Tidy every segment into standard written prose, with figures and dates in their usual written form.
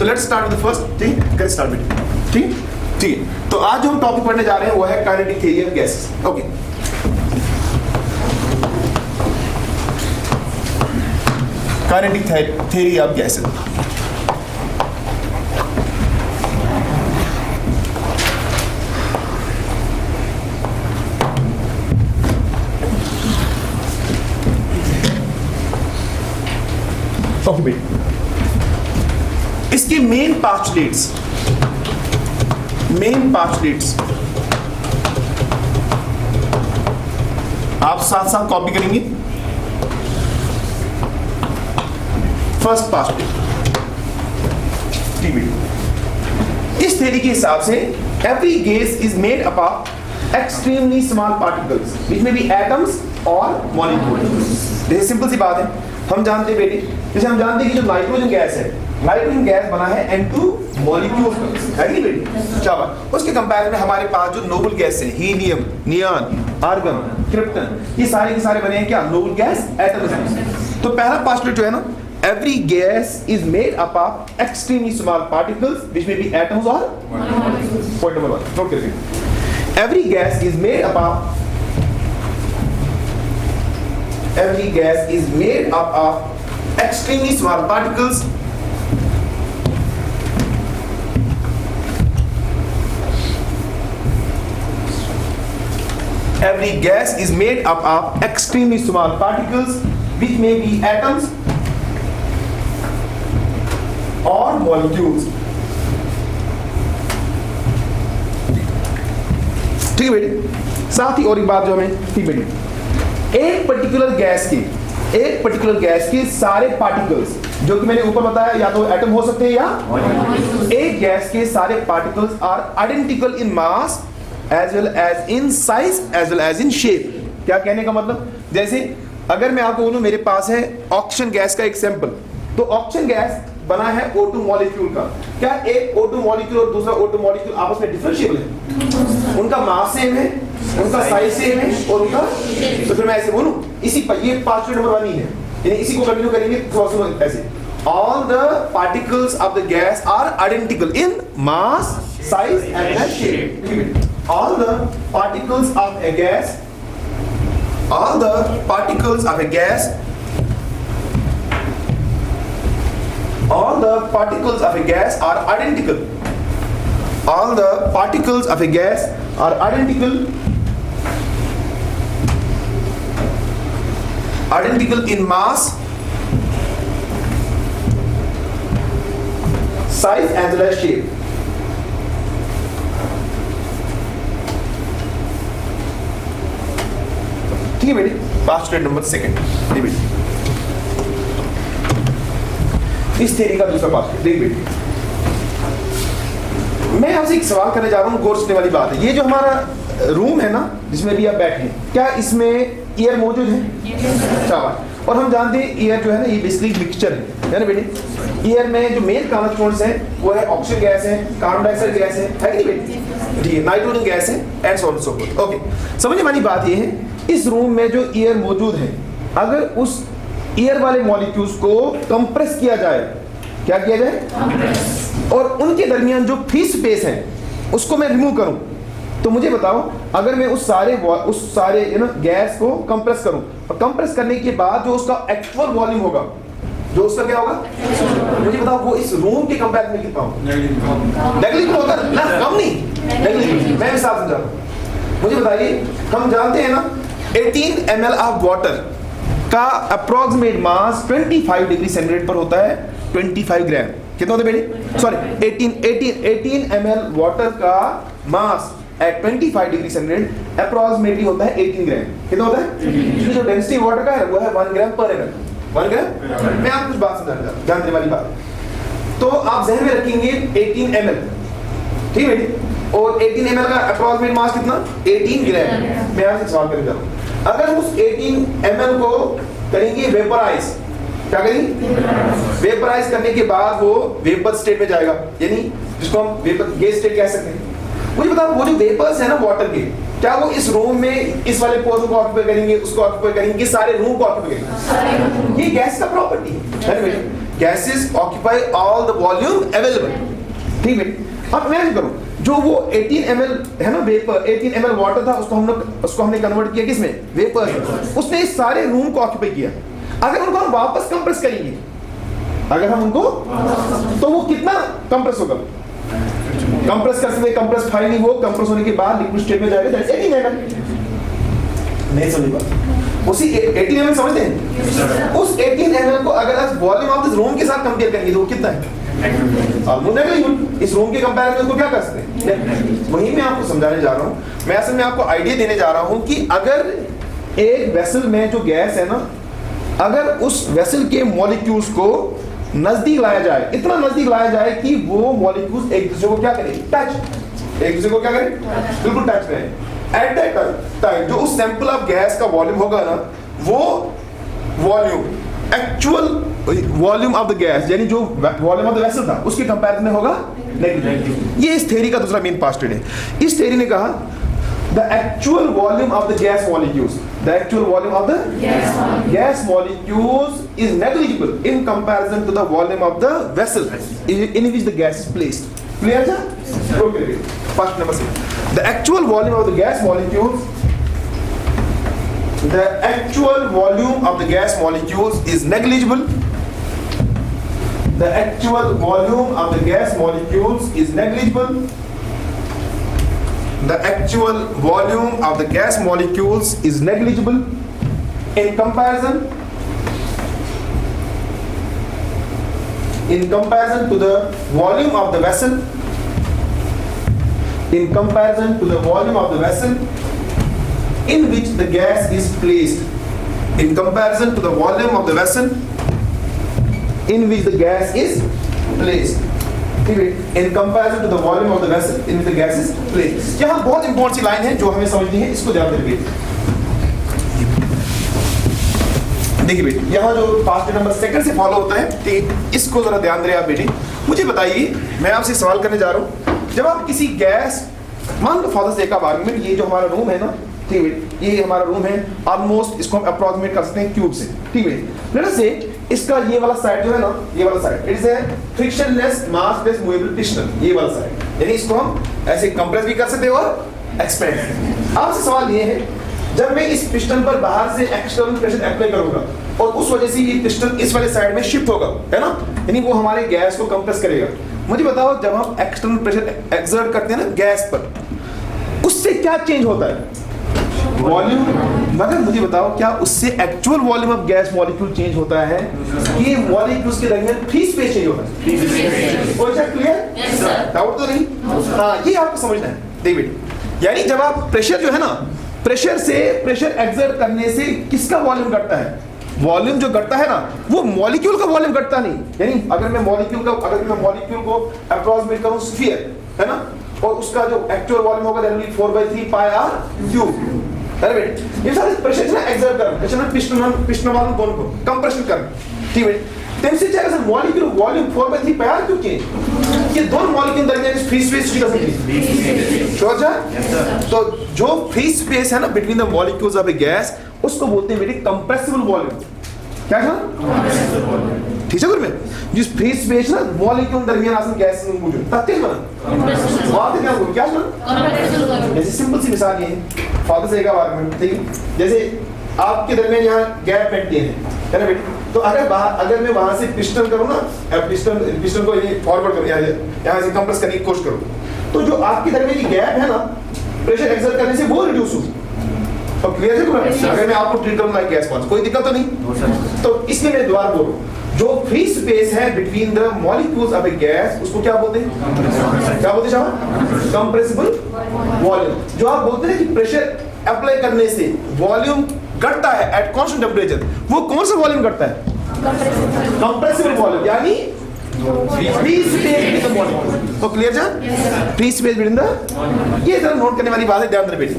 तो let's start with the first, ठीक है, कैन स्टार्ट विद, ठीक ठीक है। तो आज जो हम टॉपिक पढ़ने जा रहे हैं वो है kinetic theory of gases. Okay, kinetic theory of gases. Okay बेटा, इसके मेन पास्टुलेट्स आप साथ साथ कॉपी करेंगे। फर्स्ट पास्टुलेट, इस थ्योरी के हिसाब से every gas is made up of extremely small particles which में बी एटम्स और मॉलिक्यूल्स। जैसे सिंपल सी बात है, हम जानते हैं बेटे, जैसे हम जानते हैं कि जो नाइट्रोजन गैस है, नाइट्रोजन गैस बना है N2 मॉलिक्यूल्स का, है कि बेटे। चावल उसके कंपैरिजन में हमारे पास जो नोबल गैस है, हीलियम, नियॉन, आर्गन, क्रिप्टन, ये सारे के सारे बने हैं क्या? Noble gas atoms. तो पहला पास्टुलेट जो है ना, every gas is made up of extremely small particles which may be atoms or molecules. Point number 1, note करिए। Every gas is made up of extremely small particles every gas is made up of extremely small particles which may be atoms और molecules. ठीक है बेटे। साथ ही और एक बात जो हमें, ठीक बेटे, एक पर्टिकुलर गैस के सारे पार्टिकल्स, जो कि मैंने ऊपर बताया, या तो एटम हो सकते हैं या एक गैस के सारे particles are identical in mass as well as in size as well as in shape. क्या कहने का मतलब, जैसे अगर मैं आपको बोलूं मेरे पास है ऑक्सीजन गैस का एक सैंपल, तो ऑक्सीजन गैस बना है O2 मॉलिक्यूल का। क्या एक O2 मॉलिक्यूल और दूसरा O2 मॉलिक्यूल आपस में डिफरेंशिएबल है? उनका मास सेम है, उनका साइज सेम है और उनका, तो फिर मैं ऐसे बोलूं, इसी पर ये पास्टुलेट नंबर 1 ही है, यानी इसी को कंटिन्यू करेंगे थोड़ा ऐसे। All the particles of the gas are identical in mass, size and shape. All the particles of a gas are identical. All the particles of a gas are identical in mass, size as well as shape. ठीक है बेटी। Postulate number 2 बेटी, इस theory का दूसरा postulate देख बेटी। मैं आपसे एक सवाल करने जा रहा हूँ, गौर करने वाली बात है। ये जो हमारा रूम है ना, जिसमें भी आप बैठे हैं, क्या इसमें एयर मौजूद है? चावल। और हम जानते हैं एयर जो है ना, ये बेसिकली मिक्सचर है ना बेटी। एयर में जो मेन कॉन्स्टिट्यूएंट्स हैं वो है ऑक्सीजन गैस है, कार्बन डाइऑक्साइड गैस है कि नहीं बेटी? ठीक है, नाइट्रोजन गैस है and so on so fourth. Okay, समझने वाली बात ये है, इस रूम में जो एयर मौजूद है, अगर उस एयर वाले मॉलिक्यूल्स को कंप्रेस किया जाए, क्या किया जाए, और उनके दरमियान जो फ्री स्पेस है उसको मैं रिमूव करूं, तो मुझे बताओ, अगर मैं उस सारे गैस को कंप्रेस करूं, और कंप्रेस करने के बाद जो उसका एक्चुअल वॉल्यूम होगा, जो उसका क्या होगा, मुझे बताओ, वो इस रूम के कंपेरिजन में कितना होगा? नेग्लिजिबल होगा ना, कम नहीं, नेग्लिजिबल। मैं हिसाब समझा रहा हूं। मुझे बताइए, हम जानते हैं ना 18 ml ऑफ वाटर का अप्रोक्सीमेट मास 25 डिग्री सेंटीग्रेड पर होता है 25 ग्राम। कितना होता है बेटे? सॉरी, 18 ml वाटर का mass at 25 degree centigrade approximately होता है 18 ग्राम। कितना होता है? जो डेंसिटी वाटर का है वो है 1 ग्राम पर ml। 1 ग्राम। मैं आपको कुछ बात समझाना जानने वाली बात, तो आप जहन में रखेंगे 18 ml, ठीक है बेटे, और 18 ml का अप्रोक्सीमेट मास कितना? 18 ग्राम। मैं आपसे सवाल करने जा रहा हूँ, अगर उस 18 ml को करेंगे वेपराइज, क्या करेंगे? वेपराइज करने के बाद वो वेपर स्टेट में जाएगा, यानी जिसको हम वेपर गैस स्टेट कह सकते हैं। मुझे बताओ, वो जो वेपर्स है ना वाटर के, क्या वो इस रूम में इस वाले पोर्शन को ऑक्यूपाई करेंगे, उसको ऑक्यूपाई करेंगे, सारे रूम को ऑक्यूपाई करेंगे? ये गैस का प्रॉपर्टी है ना बेटे। gases occupy all the volume available. ठीक है, अब इमेजिन करो जो वो 18 ml है ना वेपर, 18 ml वाटर था, उसको हमने कन्वर्ट किया किसमें, वेपर। उसने इस सारे रूम को ऑक्यूपाई किया। अगर उनको हम वापस कंप्रेस करेंगे, अगर हम उनको, तो वो कितना कंप्रेस होगा, कंप्रेस कर सकते, कंप्रेस फाइनली वो कंप्रेस होने के बाद लिक्विड स्टेट में जाएगा, दैट्स 18 ml। नहीं समझ पाए, उसी 18 ml समझते हैं, उस 18 ml को अगर आप वॉल्यूम ऑफ दिस रूम के साथ कंपेयर करेंगे तो वो कितना है, इस रूम के कंपैरिजन को क्या कर सकते हैं। वही मैं आपको समझाने जा रहा हूँ, मैं असल में आपको आइडिया देने जा रहा हूँ कि अगर एक वेसल में जो गैस है ना, अगर उस वेसल के मॉलिक्यूल्स को नजदीक लाया जाए, इतना नजदीक लाया जाए कि वो मॉलिक्यूल्स एक दूसरे को क्या करें, टच, एक दूसरे को क्या करें, बिल्कुल टच करें। एट दैट टाइम जो उस सैंपल ऑफ गैस का वॉल्यूम होगा ना, वो volume actual volume of the gas, यानी जो वॉल्यूम ऑफ द वेसल था उसके कंपैरिजन में होगा नेगेटिव। ये इस थ्योरी का दूसरा मेन पास्टेड है। इस थ्योरी ने कहा the actual volume of the gas molecules, the actual volume of the gas molecules is negligible in comparison to the volume of the vessel in which the gas is placed. Clear है? Okay, first number से the actual volume of the gas molecules, the actual volume of the gas molecules is negligible. The actual volume of the gas molecules is negligible. The actual volume of the gas molecules is negligible in comparison to the volume of the vessel. In comparison to the volume of the vessel in which the gas is placed, in comparison to the volume of the vessel in which the gas is placed, in comparison to the volume of the vessel in which the gas is placed। यहाँ बहुत important सी line है जो हमें समझनी है, इसको ध्यान देंगे। देखिए बेटी, यहाँ जो पास्ट नंबर सेकंड से फॉलो होता है, ठीक, इसको जरा ध्यान दें आप बेटी। मुझे बताइए, मैं आपसे सवाल करने जा रहा हूँ, जब आप किसी गैस, मान लो for the sake of argument, ये जो हमारा रूम है ना, ठीक है, ये हमारा रूम है, ऑलमोस्ट इसको हम अप्रोक्सीमेट कर सकते हैं क्यूब से, ठीक है। लेट अस से इसका ये वाला साइड जो है ना, ये वाला side it is a frictionless massless movable piston, ये वाला साइड, यानी इसको हम ऐसे कंप्रेस भी कर सकते हैं और एक्सपेंड। आपसे सवाल ये है, जब मैं इस पिस्टन पर बाहर से एक्सटर्नल प्रेशर अप्लाई करूंगा और उस वजह से ये पिस्टन इस वाले साइड में शिफ्ट होगा, है ना, यानी वो हमारे गैस को कंप्रेस करेगा। मुझे बताओ, जब हम एक्सटर्नल प्रेशर एक्सर्ट करते हैं ना गैस पर, उससे क्या चेंज होता है, वॉल्यूम। मगर मुझे बताओ, क्या उससे actual volume of gas molecule change होता है कि मॉलिक्यूल्स के दरमियान फ्री स्पेस चेंज होता है? क्लियर? डाउट तो नहीं? हाँ, ये आपको समझना है। देखिए, यानी जब आप प्रेशर जो है ना, प्रेशर एक्सर्ट करने से किसका वॉल्यूम घटता है? वॉल्यूम जो घटता है ना, वो मॉलिक्यूल का वॉल्यूम घटता नहीं। यानी अगर मैं मॉलिक्यूल को अप्रोक्सीमेट करूं स्फीयर, है ना, और उसका जो एक्चुअल वॉल्यूम होगा that will be 4/3 pi r cube. अरे बेटा, ये सारे प्रेशर ना एक्सर्ट कर, प्रेशर ना पिस्टन वालों दोनों को कंप्रेशन कर, ठीक है। देन से क्या sir, molecule volume 4/3 pi r क्यों चेंज? ये दोनों मॉलिक्यूल दरमियान फ्री स्पेस की कसम श्योर जा। तो जो फ्री स्पेस है ना between the molecules of a gas, उसको बोलते हैं बेटे कंप्रेसिबल वॉल्यूम। क्या था? ठीक है गुरु में, जिस फ्री स्पेस ना मॉलिक्यूल दरमियान आसन गैस मौजूद तत्व बना बात है क्या सुना। जैसे सिंपल सी मिसाल ये है, फादर से एक आर्गुमेंट, ठीक है, जैसे आपके दरमियान यहाँ गैप मेंटेन है ना बेटे, तो अगर मैं वहां से पिस्टन करूँ ना, पिस्टन को ये फॉरवर्ड करूँ, यहाँ से कंप्रेस करने की कोशिश करूँ, तो जो आपके दरमियान की गैप है ना, प्रेशर एक्सर्ट करने से वो रिड्यूस हो। तो क्लियर है? अगर मैं आपको ट्रीट करूँ लाइक गैस पास, कोई दिक्कत तो नहीं। तो इसलिए मैं दोबारा बोल रहा हूँ, जो फ्री स्पेस है between the molecules of a gas, उसको क्या बोलते हैं? क्या बोलते हैं? Compressible volume. जो आप बोलते हैं कि प्रेशर अप्लाई करने से वॉल्यूम घटता है एट कांस्टेंट टेंपरेचर, वो कौन सा वॉल्यूम घटता है? कंप्रेसिबल वॉल्यूम, यानी free space between the molecules. तो क्लियर जा? फ्री स्पेस बिटवीन द, ये जरा नोट करने वाली बात है, ध्यान देना बेटी।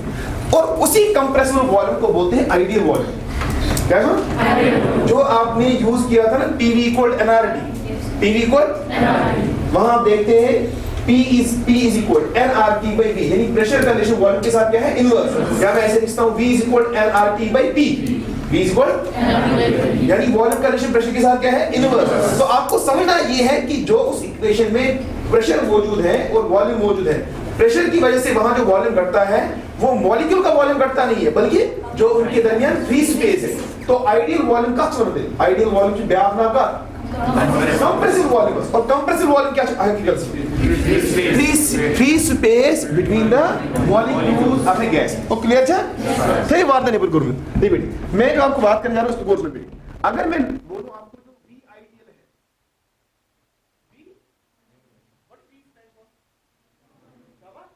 और उसी कंप्रेसिबल वॉल्यूम को बोलते हैं आइडियल वॉल्यूम। क्या है? जो आपने यूज किया था ना, PV = nRT, PV = वहां आप देखते हैं P is nRT/V, यानी प्रेशर का रिलेशन वॉल्यूम के साथ क्या है? इनवर्स। या मैं ऐसे लिखता हूं V = nRT/P। V इक्वल यानी वॉल्यूम का रिलेशन प्रेशर के साथ क्या है, इनवर्स। तो आपको समझना ये है कि जो उस इक्वेशन में प्रेशर मौजूद है और वॉल्यूम मौजूद है, प्रेशर की वजह से वहां जो वॉल्यूम घटता है वो मॉलिक्यूल का वॉल्यूम घटता नहीं है, बल्कि जो उनके दरमियान फ्री स्पेस है। तो आइडियल वॉल्यूम का समझते हैं, आइडियल वॉल्यूम की ब्याह का कंप्रेसिव वॉल्यूम, और कंप्रेसिव वॉल्यूम क्या हकीकत से free space between the molecules of a gas. ओ क्लियर है? सही बात है। नहीं बेटी, मैं जो आपको बात करने जा रहा हूं उसको गौर से बेटी, अगर मैं बोलूं आपको जो V आइडियल है, V what V stands for शाबाश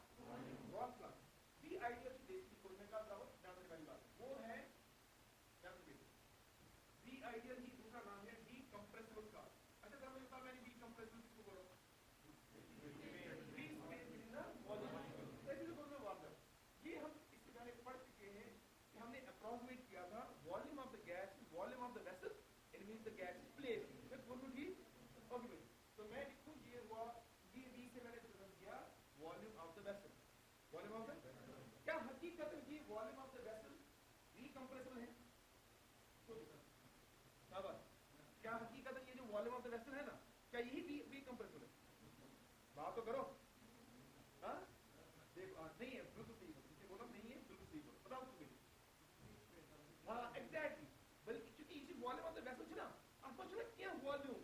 बहुत क्लास। V आइडियल की बेसिक फॉर्मूला का बराबर जानने वाली बात वो है, जानते बेटी V आइडियल की दूसरा नाम है V कंप्रेसिबल का। अच्छा जब मुझे पता मैंने V कंप्रेसिबल किसको बोला, free space between the molecules. तो इसको बोलना वाटर, ये हम इससे पहले पढ़ चुके हैं कि हमने अप्रोक्सीमेट किया था volume of the gas, volume of the vessel, it means the gas place with formula जी। ओके भाई, तो मैं लिखूं ये हुआ, ये V से मैंने रिप्रेजेंट किया volume of the vessel. Volume of the, क्या हकीकत में ये volume of the vessel V compressible है? शाबाश, क्या हकीकत में ये जो वॉल्यूम ऑफ द वेसल है ना, क्या यही V कंप्रेसिबल है? बात तो करो। हाँ देखो, नहीं है बिल्कुल सही बोलो, नहीं है बिल्कुल सही बोलो, बताओ तुम्हें। हाँ एग्जैक्टली, बल्कि क्योंकि इसी वॉल्यूम ऑफ द वेसल है ना, आप सोच रहे क्या वॉल्यूम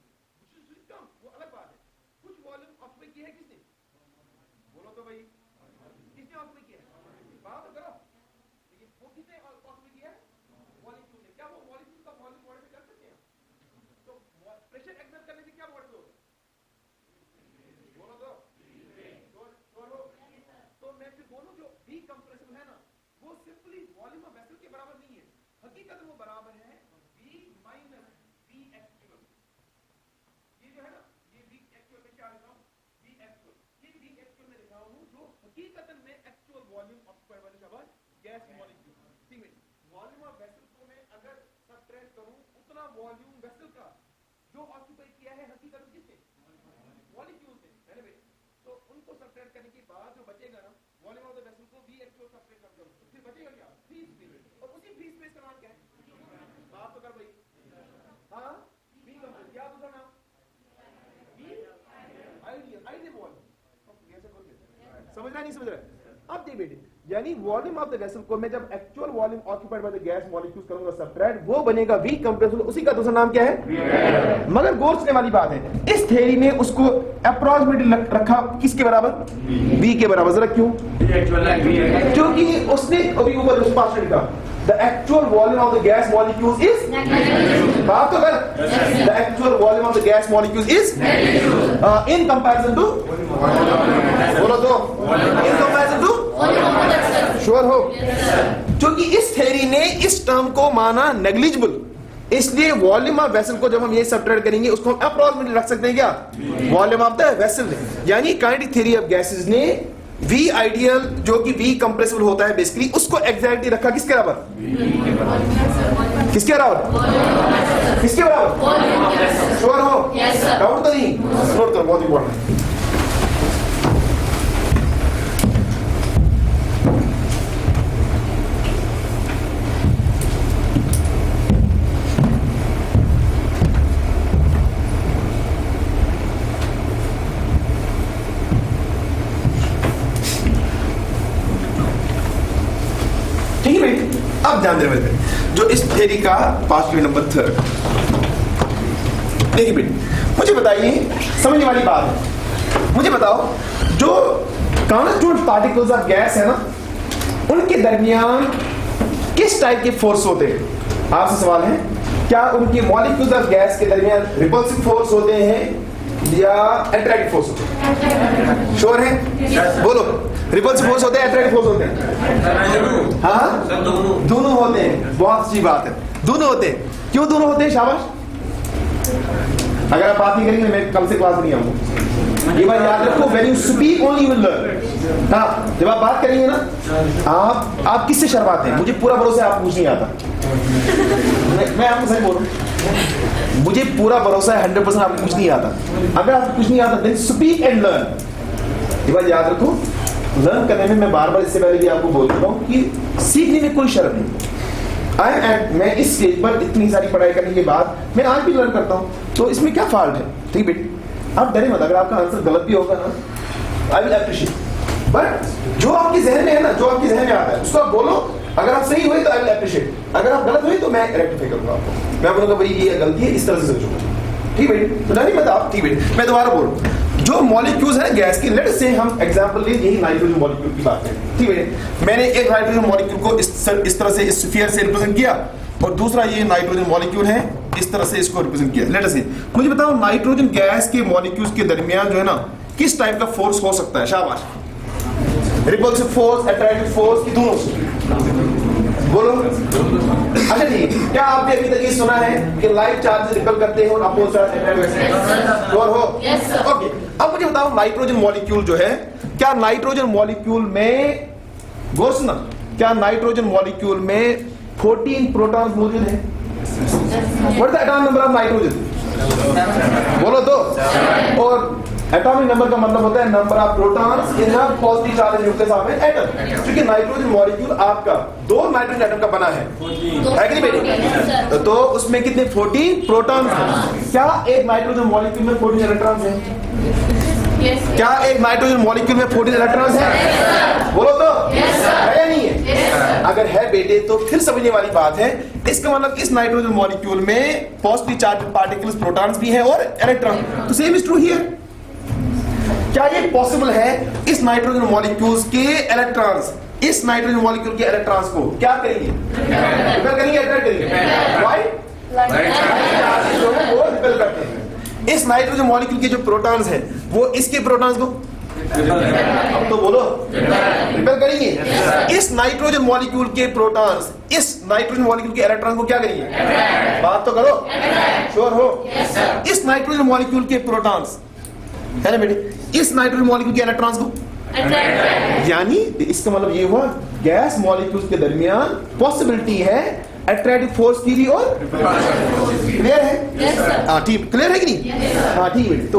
कम, वो अलग बात है। कुछ वॉल्यूम ऑक्यूपाई किया है किसने, बोलो तो भाई, किसने ऑक्यूपाई किया है? बात तो करो, ये वो किसने ऑक्यूपाई किया है? मॉलिक्यूल ने। क्या वो मॉलिक्यूल का वॉल्यूम मॉडिफाई कर सकते हैं? तो प्रेशर एक्सर्ट करने से क्या मॉडिफाई होगा, बोलो तो तो मैं फिर बोलूं जो V कंप्रेसिबल है ना, वो सिंपली वॉल्यूम ऑफ वेसल के बराबर नहीं है, हकीकत में वो बराबर है V माइनस V एक्चुअल। ये जो है ना, ये V एक्चुअल में क्या लिखा हूं, V एक्चुअल, ये V एक्चुअल में लिखा हूं जो हकीकत में एक्चुअल वॉल्यूम ऑक्यूपाई वाले शाबाश गैस मॉलिक्यूल। ठीक है, वॉल्यूम ऑफ वेसल को मैं अगर सबट्रैक्ट करूं, उतना वॉल्यूम वेसल का जो ऑक्यूपाई किया है हकीकत में किसने, मॉलिक्यूल ने, है ना भाई। तो उनको सबट्रैक्ट करने के बाद जो बचेगा ना, वॉल्यूम ऑफ द वेसल को V एक्चुअल सबट्रैक्ट कर दो, तो फिर बचेगा क्या, फ्री स्पेस। और उसी फ्री स्पेस का नाम क्या है, बात तो कर भाई। हाँ V कंप्रेसिबल, क्या दूसरा नाम, V आइडियल, आइडियल वॉल्यूम। समझ रहा नहीं समझ रहा? अब देख बेटे, यानी वॉल्यूम ऑफ द वेसल को मैं जब actual volume occupied by the gas molecules करूंगा सबट्रैक्ट, वो बनेगा V कंप्रेसिबल, उसी का दूसरा नाम क्या है? मगर गौर से वाली बात है, इस थ्योरी ने उसको अप्रोक्सीमेटली रखा किसके बराबर, V के बराबर। जरा क्यों? क्योंकि उसने अभी ऊपर रिस्पांस लिखा, the actual volume of the gas molecules is negative. बात तो कर, the actual volume of the gas molecules is negative in comparison to, बोलो तो, in comparison to, श्योर हो? क्योंकि इस थ्योरी ने इस टर्म को माना नेग्लिजिबल, इसलिए वॉल्यूम ऑफ वेसल को जब हम ये सबट्रैक्ट करेंगे उसको हम अप्रोक्सीमेटली रख सकते हैं क्या, वॉल्यूम ऑफ द वेसल। यानी काइनेटिक थ्योरी ऑफ गैसेस ने V आइडियल जो कि V कंप्रेसिबल होता है बेसिकली, उसको एग्जैक्टली रखा किसके बराबर, किसके बराबर, किसके बराबर, श्योर हो? डाउट तो नहीं? नोट करो, बहुत इंपॉर्टेंट। अब ध्यान देना जो इस थ्योरी का पास्ट नंबर 3। देखिए बेटी, मुझे बताइए, समझने वाली बात है, मुझे बताओ जो कॉन्स्टिट्यूएंट पार्टिकल्स ऑफ गैस है ना, उनके दरमियान किस टाइप के फोर्स होते हैं? आपसे सवाल है, क्या उनके मॉलिक्यूल्स ऑफ गैस के दरमियान रिपल्सिव फोर्स होते हैं या अट्रैक्टिव फोर्स होते हैं? श्योर है? बोलो, रिपल्सिव फोर्स होते हैं, अट्रैक्टिव फोर्स होते हैं? हाँ दोनों होते हैं। बहुत अच्छी बात है, दोनों होते हैं। क्यों दोनों होते हैं? शाबाश। अगर आप बात नहीं करेंगे मैं कल से क्लास नहीं आऊंगा, ये बात याद रखो। When you speak only you will learn. हाँ, जब आप बात करेंगे ना, आप किससे शर्माते हैं? मुझे पूरा भरोसा है आपको कुछ नहीं आता। मैं आपको सही बोल रहा हूं, मुझे पूरा भरोसा है 100% आपको कुछ नहीं आता। अगर आपको कुछ नहीं आता देन स्पीक एंड लर्न। ये बात याद रखो, लर्न करने में मैं बार बार इससे पहले भी आपको बोल चुका हूं कि सीखने में कोई शर्म नहीं। मैं इस स्टेज पर इतनी सारी पढ़ाई करने के बाद मैं आज भी लर्न करता हूँ, तो इसमें क्या फॉल्ट है? ठीक बेटी, आप डरे मत, अगर आपका आंसर गलत भी होगा ना, आई विल अप्रिशिएट, बट जो आपके जहन में है ना, जो आपके जहन में आता है उसको आप बोलो। अगर आप सही हुए तो आई विल अप्रिशिएट, अगर आप गलत हुए तो मैं रेक्टिफाई करूंगा आपको, मैं बोलूंगा भाई ये गलती है, इस तरह से सोचूंगा। ठीक बेटी, तो नहीं मत आप, ठीक बेटी। मैं दोबारा बोल, जो मॉलिक्यूल्स है गैस की, लेट्स से हम एग्जांपल ले, यही नाइट्रोजन मॉलिक्यूल की बात है। ठीक है, मैंने एक नाइट्रोजन मॉलिक्यूल को इस तरह से इस स्फीयर से रिप्रेजेंट किया, और दूसरा ये नाइट्रोजन मॉलिक्यूल है, इस तरह से इसको रिप्रेजेंट किया। लेट्स से मुझे बताओ नाइट्रोजन गैस के मॉलिक्यूल्स के दरमियान जो है ना, किस टाइप का फोर्स हो सकता है? शाबाश, रिपल्सिव फोर्स, अट्रैक्टिव फोर्स, की दोनों? बोलो। अच्छा ठीक, क्या आपने अभी तक ये सुना है कि लाइक चार्ज रिपेल करते हैं और अपोज चार्ज अट्रैक्ट हो? ओके, अब मुझे बताओ नाइट्रोजन मॉलिक्यूल जो है, क्या नाइट्रोजन मॉलिक्यूल में, गौर सुना, क्या नाइट्रोजन मॉलिक्यूल में 14 प्रोटॉन्स मौजूद हैं? What is the atomic number of nitrogen? बोलो तो। और एटॉमिक नंबर का मतलब होता है number of protons in a positive charge nucleus of an atom. क्योंकि नाइट्रोजन मॉलिक्यूल आपका 2 नाइट्रोजन एटम का बना है कि नहीं बेटी? तो उसमें कितने? 14 प्रोटॉन्स हैं। क्या एक नाइट्रोजन मॉलिक्यूल में 14 इलेक्ट्रॉन्स हैं? क्या एक नाइट्रोजन मॉलिक्यूल में 14 इलेक्ट्रॉन्स हैं? बोलो तो। है या नहीं है? अगर है बेटे तो फिर समझने वाली बात है, इसका मतलब इस नाइट्रोजन मॉलिक्यूल में पॉजिटिव चार्ज पार्टिकल्स, प्रोटॉन्स भी हैं और इलेक्ट्रॉन। तो सेम इज ट्रू हियर। क्या ये पॉसिबल है इस नाइट्रोजन मॉलिक्यूल्स के इलेक्ट्रॉन्स इस नाइट्रोजन मॉलिक्यूल के इलेक्ट्रॉन्स को क्या करेंगे? रिपेल करेंगे, अट्रैक्ट करेंगे। व्हाई? जो है वो रिपेल करते हैं। इस नाइट्रोजन मॉलिक्यूल के जो प्रोटॉन्स हैं वो इसके प्रोटॉन्स को, अब तो बोलो, रिपेल करेंगे। इस नाइट्रोजन मॉलिक्यूल के प्रोटॉन्स इस नाइट्रोजन मॉलिक्यूल के इलेक्ट्रॉन को क्या करेंगे? बात तो करो, श्योर हो? इस नाइट्रोजन मॉलिक्यूल के प्रोटॉन्स है ना बेटे, इस नाइट्रोजन मॉलिक्यूल के इलेक्ट्रॉन्स को, यानी इसका मतलब ये हुआ गैस मॉलिक्यूल्स के दरमियान पॉसिबिलिटी है अट्रैक्टिव फोर्स की भी और क्लियर है? हाँ ठीक, क्लियर है कि नहीं? हाँ ठीक है, तो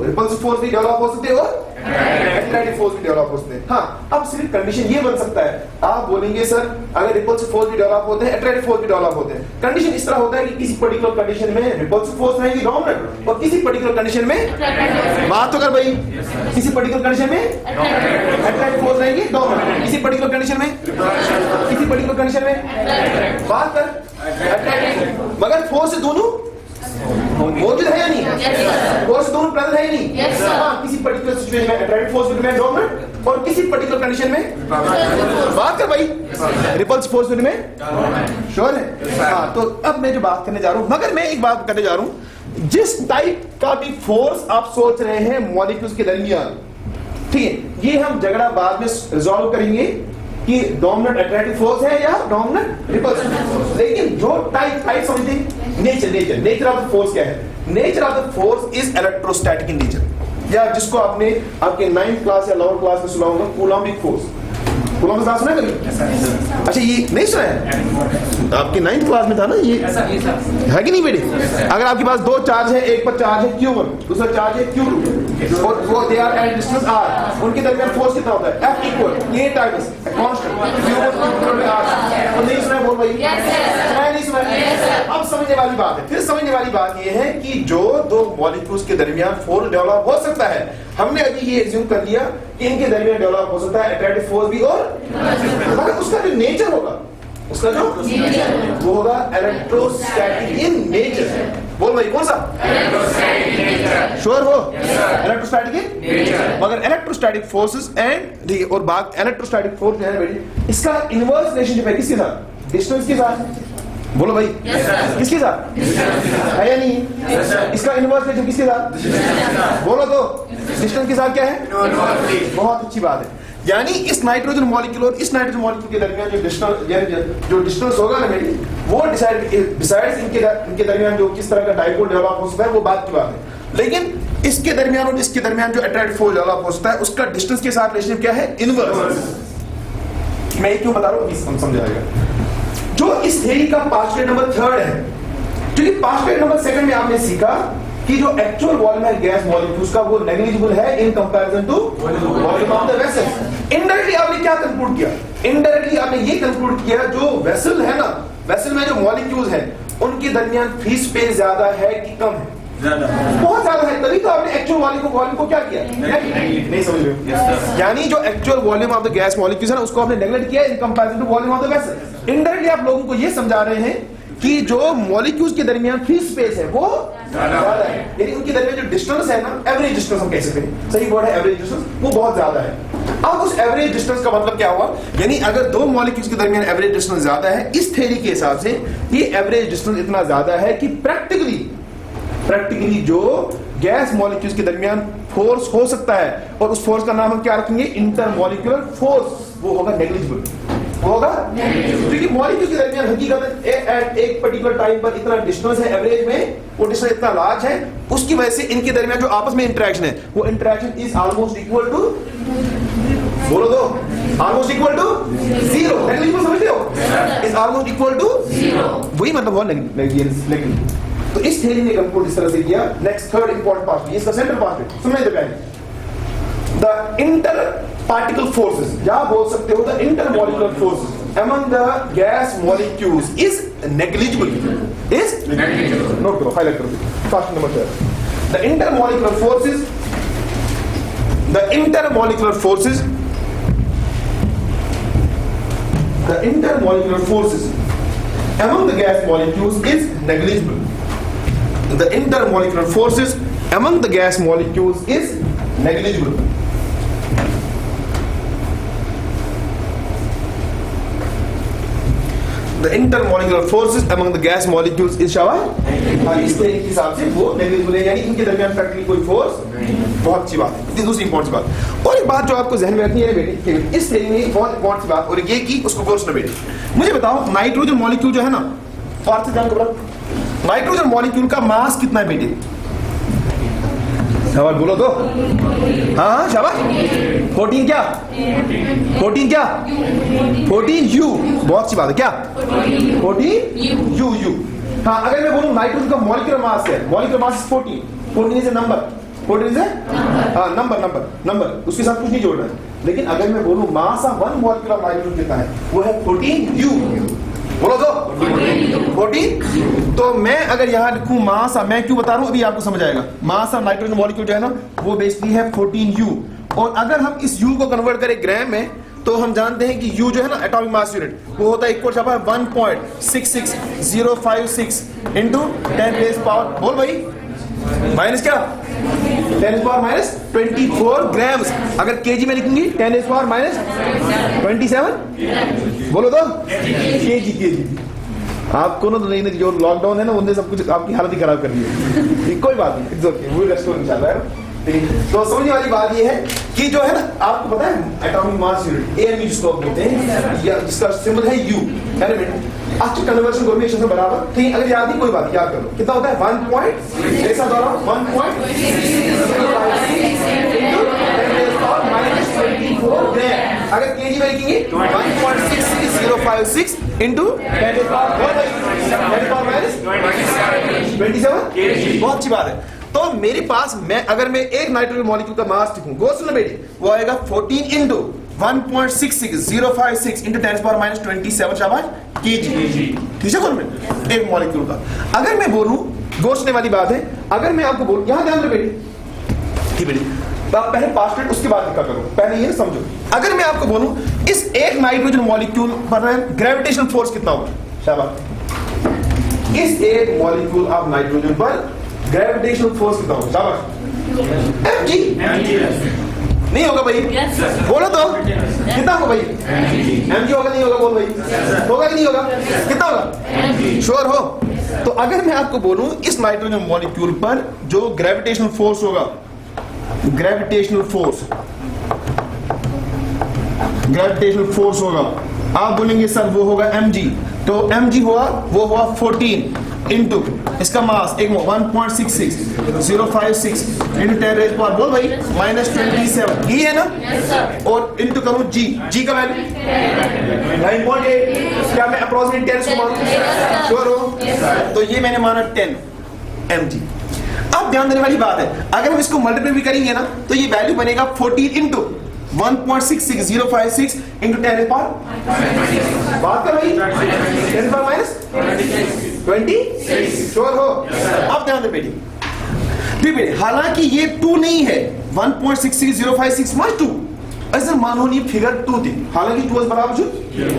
रिपल्सिव फोर्स भी डेवलप हो सकते हैं और अट्रैक्टिव फोर्स भी डेवलप हो सकते हैं। हाँ, अब सिर्फ कंडीशन ये बन सकता है, आप बोलेंगे सर अगर रिपल्सिव फोर्स भी डेवलप होते हैं, अट्रैक्टिव फोर्स भी डेवलप होते हैं, कंडीशन इस तरह होता है कि किसी पर्टिकुलर कंडीशन में रिपल्सिव फोर्स रहेगी डोमिनेंट, और किसी पर्टिकुलर कंडीशन में, बात तो कर भाई, किसी पर्टिकुलर कंडीशन में अट्रैक्टिव फोर्स रहेगी डोमिनेंट, किसी पर्टिकुलर कंडीशन में, किसी पर्टिकुलर कंडीशन में, बात कर, मगर फोर्स दोनों मौजूद है या नहीं? फोर्स दोनों प्रेजेंट है या नहीं? हाँ, किसी पर्टिकुलर सिचुएशन में attractive force will remain dominant और किसी पर्टिकुलर कंडीशन में, बात कर भाई, repulsive force will remain, sure है? हाँ, तो अब मैं जो बात करने जा रहा हूं, मगर मैं एक बात करने जा रहा हूं, जिस टाइप का भी फोर्स आप सोच रहे हैं मॉलिक्यूल्स के दरमियान, ठीक है, ये हम झगड़ा बाद में रिजॉल्व करेंगे कि डोमिनेंट अट्रैक्टिव फोर्स है या डोमिनेंट रिपल्सिव फोर्स। लेकिन जो टाइप समझते हैं, नेचर ऑफ द फोर्स क्या है? Nature of the force is electrostatic in nature, या जिसको आपने आपके 9th क्लास या लोअर क्लास में सुना होगा, कूलॉम्बिक फोर्स। कूलॉम्ब का सुना है कभी? अच्छा, ये नहीं सुना है? आपके 9th क्लास में था ना ये, है कि नहीं बेटे? अगर आपके पास 2 चार्ज है, एक पर चार्ज है Q1, दूसरा चार्ज है Q2, और वो they are at distance r, उनके दरमियान फोर्स कितना होता है? F equal A times constant Q1 r। तो नहीं सुना? बोल भाई, मैं नहीं सुना। अब समझने वाली बात है, फिर समझने वाली बात ये है कि जो 2 मॉलिक्यूल्स के दरमियान फोर्स डेवलप हो सकता है, हमने अभी ये एज्यूम कर लिया कि इनके दरमियान डेवलप हो सकता है अट्रैक्टिव फोर्स भी, और मगर उसका जो नेचर होगा, उसका जो वो होगा इलेक्ट्रोस्टैटिक इन नेचर। बोल भाई, कौन सा? श्योर हो? Electrostatic in nature. मगर इलेक्ट्रोस्टैटिक फोर्सेस एंड और बात इलेक्ट्रोस्टैटिक फोर्स है बेटे, इसका इनवर्स रिलेशनशिप है किसके साथ? डिस्टेंस के साथ। बोलो भाई, किसके साथ? है या नहीं? इसका इनवर्स रिलेशन किसके साथ? बोलो तो। डिस्टेंस के साथ क्या है? बहुत अच्छी बात है। यानी इस नाइट्रोजन मॉलिक्यूल और इस नाइट्रोजन मॉलिक्यूल के दरमियान जो डिस्टेंस होगा ना मेरी, वो डिसाइड्स इनके दरमियान जो किस तरह का डाइपोल डेवलप हो सकता है, वो बात की बात है। लेकिन इसके दरमियान और इसके दरमियान जो अट्रैक्टिव फोर्स डेवलप हो सकता है, उसका डिस्टेंस के साथ रिलेशनशिप क्या है? इनवर्स। मैं क्यों बता रहा हूँ, समझ आएगा। जो इस थ्योरी का पास्टुलेट नंबर 3 है, क्योंकि पास्टुलेट नंबर 2 में आपने सीखा कि जो एक्चुअल वॉल्यूम है गैस मॉलिक्यूल्स का, वो नेग्लिजिबल है in comparison to volume of the vessel. Indirectly आपने क्या कंक्लूड किया? इनडायरेक्टली आपने ये कंक्लूड किया जो वेसल है ना, वेसल में जो मॉलिक्यूल्स हैं उनके दरमियान फ्री स्पेस ज्यादा है कि कम है? बहुत ज्यादा है, तभी तो आपने एक्चुअल वॉल्यूम को क्या किया? नहीं समझ रहे हो? यानी जो actual volume of the gas molecules है ना उसको आपने नेगलेक्ट किया in comparison to volume of the vessel. Indirectly आप लोगों को ये समझा रहे हैं कि जो मॉलिक्यूल्स के दरमियान फ्री स्पेस है वो ज्यादा है, यानी उनके दरमियान जो डिस्टेंस है ना, एवरेज डिस्टेंस हम कह सकते हैं, सही वर्ड है एवरेज डिस्टेंस, वो बहुत ज्यादा है। अब उस एवरेज डिस्टेंस का मतलब क्या हुआ? यानी अगर दो मॉलिक्यूल्स के दरमियान एवरेज डिस्टेंस ज्यादा है, इस थ्योरी के हिसाब से ये एवरेज डिस्टेंस इतना ज्यादा है कि प्रैक्टिकली जो गैस मॉलिक्यूल्स के दरमियान फोर्स हो सकता है, और उस फोर्स का नाम हम क्या रखेंगे? इंटरमॉलिक्यूलर फोर्स, वो होगा नेग्लिजिबल, होगा क्योंकि मॉलिक्यूल के दरमियान हकीकत एट एक पर्टिकुलर टाइम पर इतना डिस्टेंस है, एवरेज में वो डिस्टेंस इतना लार्ज है, उसकी वजह से इनके दरमियान जो आपस में इंटरेक्शन है वो interaction is almost equal to, बोलो दो, almost equal to zero. Negligible समझते हो? Is almost equal to zero, वही मतलब हुआ नेग्लिजिबल। तो इस थ्योरी ने हमको इस तरह से किया। नेक्स्ट थर्ड इंपॉर्टेंट पार्ट, इसका सेंटर पार्ट है, सुनने दो पहले। द इंटर पार्टिकल फोर्सेस, या बोल सकते हो the intermolecular forces among the gas molecules is negligible, note करो, हाईलाइट करो, फर्स्ट नंबर पे the intermolecular forces among the gas molecules is negligible. The intermolecular forces among the gas molecules is negligible. The intermolecular forces among the gas molecules is शाबाश, इस तरीके के हिसाब से वो नेग्लिजिबल है, यानी इनके दरमियान प्रैक्टिकली कोई फोर्स, बहुत अच्छी बात है। दूसरी इंपॉर्टेंट बात, और एक बात जो आपको जहन में रखनी है बेटे, इस थ्योरी में बहुत इंपॉर्टेंट सी बात, और ये की उसको गौर से बेटे मुझे बताओ, नाइट्रोजन मॉलिक्यूल जो है ना, पार्थ जान को नाइट्रोजन मॉलिक्यूल का मास कितना है बेटे? सवाल बोलो तो, हाँ शाबाश, 14 क्या 14 यू, बहुत अच्छी बात है, क्या 14 यू। हाँ, अगर मैं बोलूं नाइट्रोजन का मॉलिक्यूलर मास है, molecular mass 14 is a number, 14 is a number, उसके साथ कुछ नहीं जोड़ना है। लेकिन अगर मैं बोलूं mass of one molecular nitrogen कितना है, वो है 14 यू, बोलो तो 14। तो मैं अगर यहां लिखूं मास, मैं क्यों बता रहा हूं अभी आपको समझ आएगा। मास ऑफ नाइट्रोजन मॉलिक्यूल जो है ना वो बेसिकली है 14 यू, और अगर हम इस यू को कन्वर्ट करें ग्राम में तो हम जानते हैं कि यू जो है ना एटॉमिक मास यूनिट, वो होता है इक्वल 1.66056 इंटू 10 पावर, बोल भाई माइनस क्या 10⁻24 ग्राम्स। अगर केजी में लिखेंगे 10⁻27, बोलो तो केजी। आपको ना तो नहीं, जो लॉकडाउन है ना उनने सब कुछ आपकी हालत ही खराब कर दी है। कोई बात नहीं, it's okay, we will restore इंशाल्लाह। तो समझने वाली बात ये है कि जो है ना, आपको पता है एटॉमिक मास यूनिट एएमयू जिसको बोलते हैं, या जिसका सिंबल है यू, एलिमेंट आज कन्वर्शन कोएफिशिएंट से बराबर, ठीक। अगर याद नहीं कोई बात, याद करो कितना होता है 1.24 ग्राम। अगर केजी में लिखेंगे 1.66056 इंटू 10⁻27, बहुत अच्छी बात है। तो मेरे पास अगर मैं एक नाइट्रोजन मॉलिक्यूल का मास लिखूं, गौर से बेटी, वो आएगा 14 इंटू 1.66056 इंटू 10⁻27 शाबाश केजी, ठीक है बोल एक मॉलिक्यूल का। अगर मैं बोलूं, गौर वाली बात है, अगर मैं आपको बोलूं, यहां ध्यान दो बेटी, ठीक बेटी, तो आप पहले पास्ट करो, उसके बाद लिखा करो, पहले ये समझो। अगर मैं आपको बोलूं इस एक नाइट्रोजन मॉलिक्यूल पर ग्रेविटेशनल फोर्स कितना होगा, शाबाश, इस एक मॉलिक्यूल ऑफ नाइट्रोजन पर ग्रेविटेशनल फोर्स कितना होगा, शाबाश, mg नहीं होगा भाई, बोलो तो कितना होगा भाई, mg होगा नहीं होगा, बोल भाई, होगा कि नहीं होगा, कितना होगा, श्योर हो? तो अगर मैं आपको बोलूं इस नाइट्रोजन मॉलिक्यूल पर जो ग्रेविटेशनल फोर्स होगा, ग्रेविटेशनल फोर्स होगा, आप बोलेंगे सर वो होगा mg, तो mg हुआ, वो हुआ 14 इंटू इसका मास एक 1.66056 इंटू 10⁻, बोल भाई -27, ये है ना, और इंटू करूं g का वैल्यू 9.8, क्या मैं अप्रोक्सीमेट 10 को मानूं, श्योर हो? तो ये मैंने माना 10 mg। अब ध्यान देने वाली बात है, अगर हम इसको मल्टीप्लाई भी करेंगे ना तो ये वैल्यू बनेगा 14 इंटू 1.66056 into 10 is power, बात कर भाई, 10 power minus 26, श्योर हो? अब ध्यान दे बेटी, बेटे हालांकि ये 2 नहीं है, 1.66056 माइनस 2, ऐसा मानो नहीं फिगर 2 थी, हालांकि 2 बराबर जो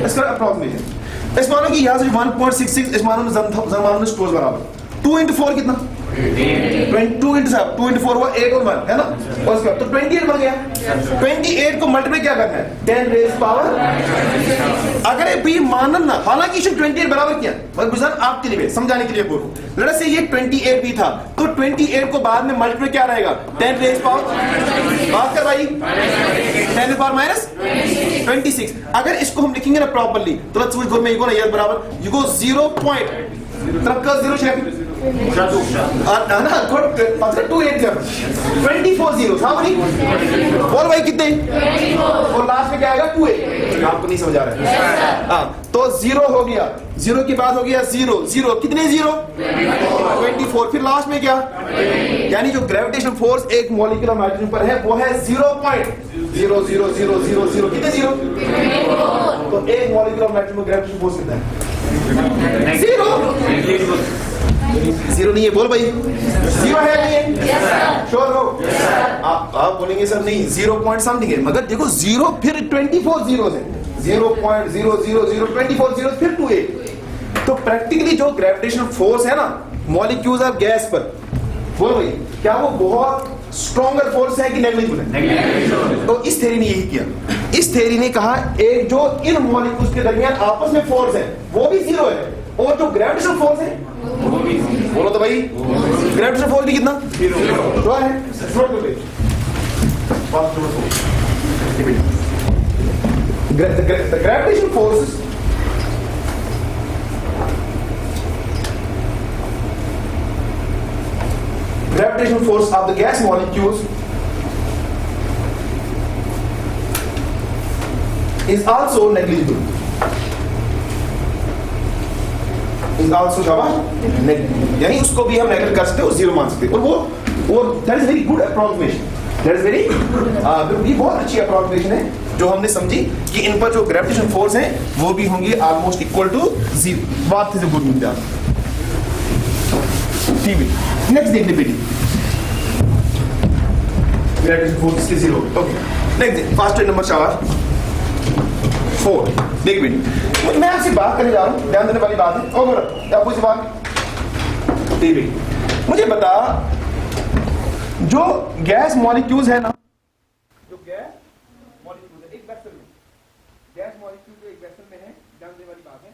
इसका अप्रोक्सीमेशन, इस मानो कि यहाँ से 1.66, इस मानो में जन मानो में 2 बराबर, 2 into 4 कितना, 2 into 7, 2 into 4 हुआ 8 और 1 है ना, और इसका तो 28 बन गया, 28 को मल्टीप्लाई क्या करना है, 10 रेज़ पावर, अगर ये भी मानन ना, हालांकि इसे 28 बराबर किया, बस गुजर आपके लिए समझाने के लिए बोल रहा हूं, लड़ा से ये 28 भी था, तो 28 को बाद में मल्टीप्लाई क्या रहेगा, 10 रेज़ पावर, बात कर भाई, 10 पावर माइनस 26, अगर इसको हम लिखेंगे ना प्रॉपर्ली, तो लेट्स सपोज में यू गो ना ये बराबर, यू गो 0 पॉइंट, तरफ का 0 शेप, ना थोड़ा 28 जब 24 zeros, हाँ भाई, और भाई कितने, और लास्ट में क्या आएगा 28, आपको नहीं समझ आ रहा है, हाँ तो 0 हो गया, 0 के बाद हो गया 0, 0 कितने 0, 24, फिर लास्ट में क्या, यानी जो ग्रेविटेशनल फोर्स एक मॉलिक्यूलर नाइट्रोजन पर है वो है 0.00000, कितने 0, तो एक मॉलिक्यूलर नाइट्रोजन में ग्रेविटेशनल फोर्स कितना है, 0 नहीं है, बोल भाई 0 है नहीं है, श्योर हो? आप बोलेंगे सर नहीं 0 पॉइंट समथिंग है, मगर देखो 0 फिर 24 जीरो है, 0.00024 जीरो फिर 28, तो प्रैक्टिकली जो ग्रेविटेशनल फोर्स है ना मॉलिक्यूल्स ऑफ गैस पर, बोल भाई क्या वो बहुत स्ट्रॉन्गर फोर्स है कि नेग्लिजिबल है? तो इस थ्योरी ने यही किया, इस थ्योरी ने कहा एक जो इन मॉलिक्यूल्स के दरमियान आपस में फोर्स है वो भी 0 है, और जो ग्रेविटेशनल फोर्स है बोलो तो भाई, ग्रेविटेशनल फोर्स भी कितना 0 है, the gravitational forces gravitational force of the gas molecules is also negligible, is also negligible, यानी उसको भी हम नेगलेक्ट कर सकते हैं और 0 मान सकते हैं, और वो that is very good approximation, that is very ये बहुत अच्छी approximation है जो हमने समझी कि इन पर जो ग्रेविटेशनल फोर्स है वो भी होंगे ऑलमोस्ट इक्वल टू 0, बात से गुड मिलता है। नेक्स्ट देखने बेटी, ग्रेविटेशनल फोर्स इसके 0, ओके नेक्स्ट फास्ट नंबर 4 देख बेटी, मैं आपसे बात करने जा रहा हूं, ध्यान देने वाली बात है, और क्या पूछ बात देख बेटी, मुझे बता जो गैस मॉलिक्यूल्स है ना, जो गैस मॉलिक्यूल है एक वेसल में, गैस मॉलिक्यूल जो एक वेसल में है, ध्यान देने वाली बात है,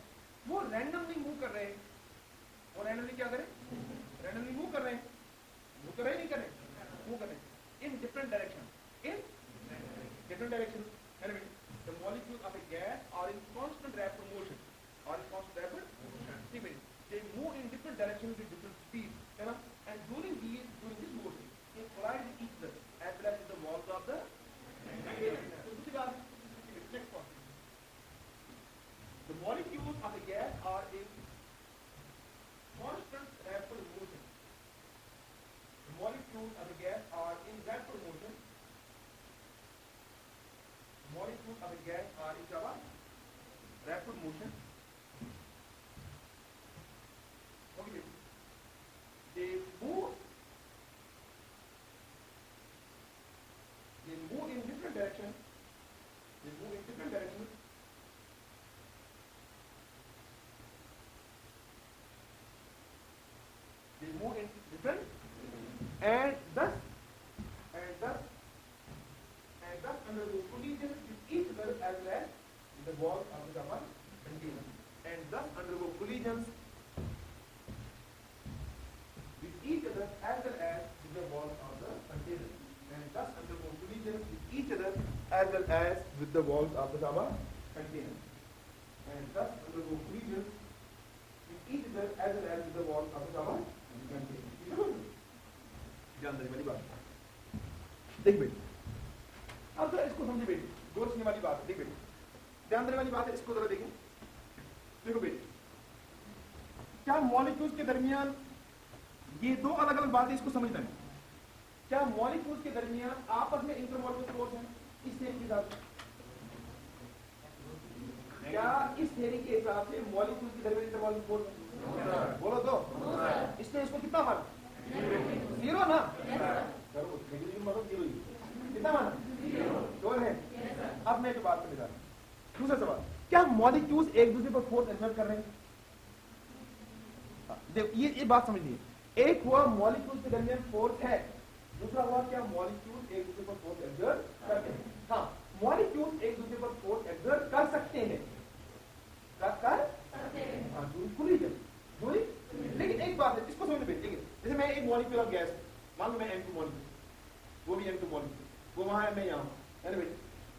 वो रैंडमली मूव कर रहे हैं, वो रैंडमली क्या करें, रैंडमली मूव कर रहे हैं, मूव कर रहे नहीं कर रहे, मूव कर रहे in different direction, in different direction, the molecules of a gas are in constant rapid motion, are in constant rapid motion, they move in different directions with different speeds, है ना, and during this motion they collide with each other as well as with the walls of the the molecules of a gas are in constant rapid motion, the molecules of a gas are in rapid motion, molecules of a gas are in rapid motion, okay, they move in different directions, they move in different directions, they move in different, and thus undergo collisions with each other as well as with the walls of the container, and thus undergo collisions with each other as well as with the walls of the container, and thus undergo collisions with each other as well as with the walls of the container, and thus undergo collisions with each other as well as with the walls of the container. ध्यान देने वाली बात, देख बेटी, अब जरा इसको समझे बेटी, गौर करने वाली बात है, देख बेटी, ध्यान देने वाली बात है, इसको जरा देखें, देखो बेटी, क्या मॉलिक्यूल्स के दरमियान, ये दो अलग अलग बातें, इसको समझना है, क्या मॉलिक्यूल्स के दरमियान आपस में इंटरमॉलिक्यूलर फोर्स है, इस थ्योरी के हिसाब से, क्या इस थ्योरी के हिसाब से मॉलिक्यूल की दरमियान इंटरमॉलिक्यूल फोर्स बोलो तो इसमें इसको कितना माना? 0 ना, मतलब 0 कितना माना? 0 है। अब मैं जो बात करने जा रहा हूं, दूसरा सवाल, क्या मॉलिक्यूल्स एक दूसरे पर फोर्स एक्सर्ट कर रहे हैं? देखो ये बात समझ लीजिए, एक हुआ मॉलिक्यूल के दरमियान फोर्स है, दूसरा हुआ क्या मॉलिक्यूल एक दूसरे पर फोर्स एक्सर्ट करते हैं। हाँ, मॉलिक्यूल एक दूसरे पर फोर्स एक्सर्ट कर सकते हैं, कर सकते हैं, हाँ, कोलिजन, लेकिन एक बात है, इसको समझ लीजिए, जैसे मैं एक मॉलिक्यूल ऑफ गैस, मान लो मैं M2 मॉलिक्यूल, वो भी M2 मॉलिक्यूल, वो वहां है, मैं यहाँ हूं,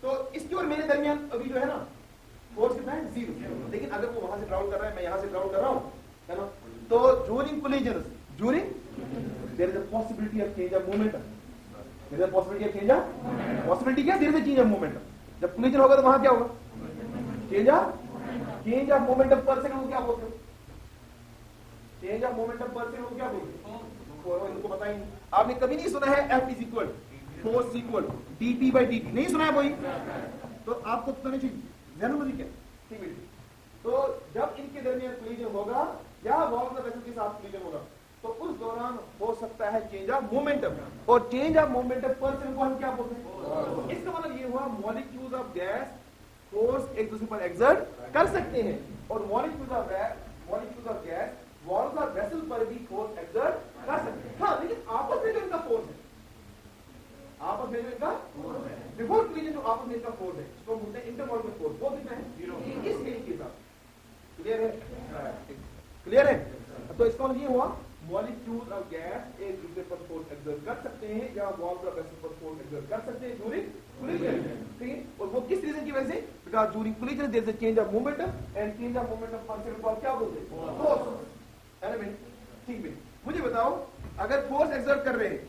तो इसकी और मेरे दरमियान अभी जो है ना फोर्स कितना है? 0। लेकिन अगर वो वहां से ट्रैवल कर रहा है, मैं यहाँ से ट्रैवल कर रहा हूँ, है ना, तो during collision, there is a possibility of change of momentum. There is a possibility of change of possibility क्या? There is a change of momentum. जब कोलिजन होगा तो वहां क्या होगा? change of momentum per second को क्या बोलते हो? change of momentum per second को क्या बोलते हो? इनको पता ही नहीं। आपने कभी नहीं सुना है F is equal force equal dp by dt, नहीं सुना है कोई? तो आपको पता नहीं चाहिए, ध्यान में क्या? ठीक है, तो जब इनके दरमियान कोलिजन होगा या वॉल्व वेसल के साथ कोलिजन होगा, तो उस दौरान हो सकता है चेंज ऑफ मोमेंटम, और चेंज ऑफ मोमेंटम पर सेकंड को हम क्या बोलते हैं? इसका मतलब ये हुआ मॉलिक्यूल्स ऑफ गैस फोर्स एक दूसरे पर एक्सर्ट कर सकते हैं, और मॉलिक्यूल्स ऑफ गैस वॉल्व और वेसल पर भी फोर्स एक्सर्ट कर सकते हैं। हाँ, लेकिन आपस में जो इनका फोर्स है, आपस में जो इनका बिफोर कोलिजन जो आपस में इनका फोर्स है, इसको बोलते हैं इंटरमॉलिक्यूलर फोर्स, वो कितना है? 0। इस केस के साथ क्लियर है? क्लियर है? तो इसका मतलब ये हुआ मॉलिक्यूल ऑफ गैस एक दूसरे पर फोर्स एक्सर्ट कर सकते हैं, या वॉल्व और वेसल पर फोर्स एक्सर्ट कर सकते हैं ड्यूरिंग कोलिजन। ठीक है, और वो किस रीजन की वजह से? Because during collision there is a change of momentum, and change of momentum पर सेकंड को क्या बोलते हैं? फोर्स। है ना बेटा? ठीक है, मुझे बताओ, अगर फोर्स एक्सर्ट कर रहे हैं,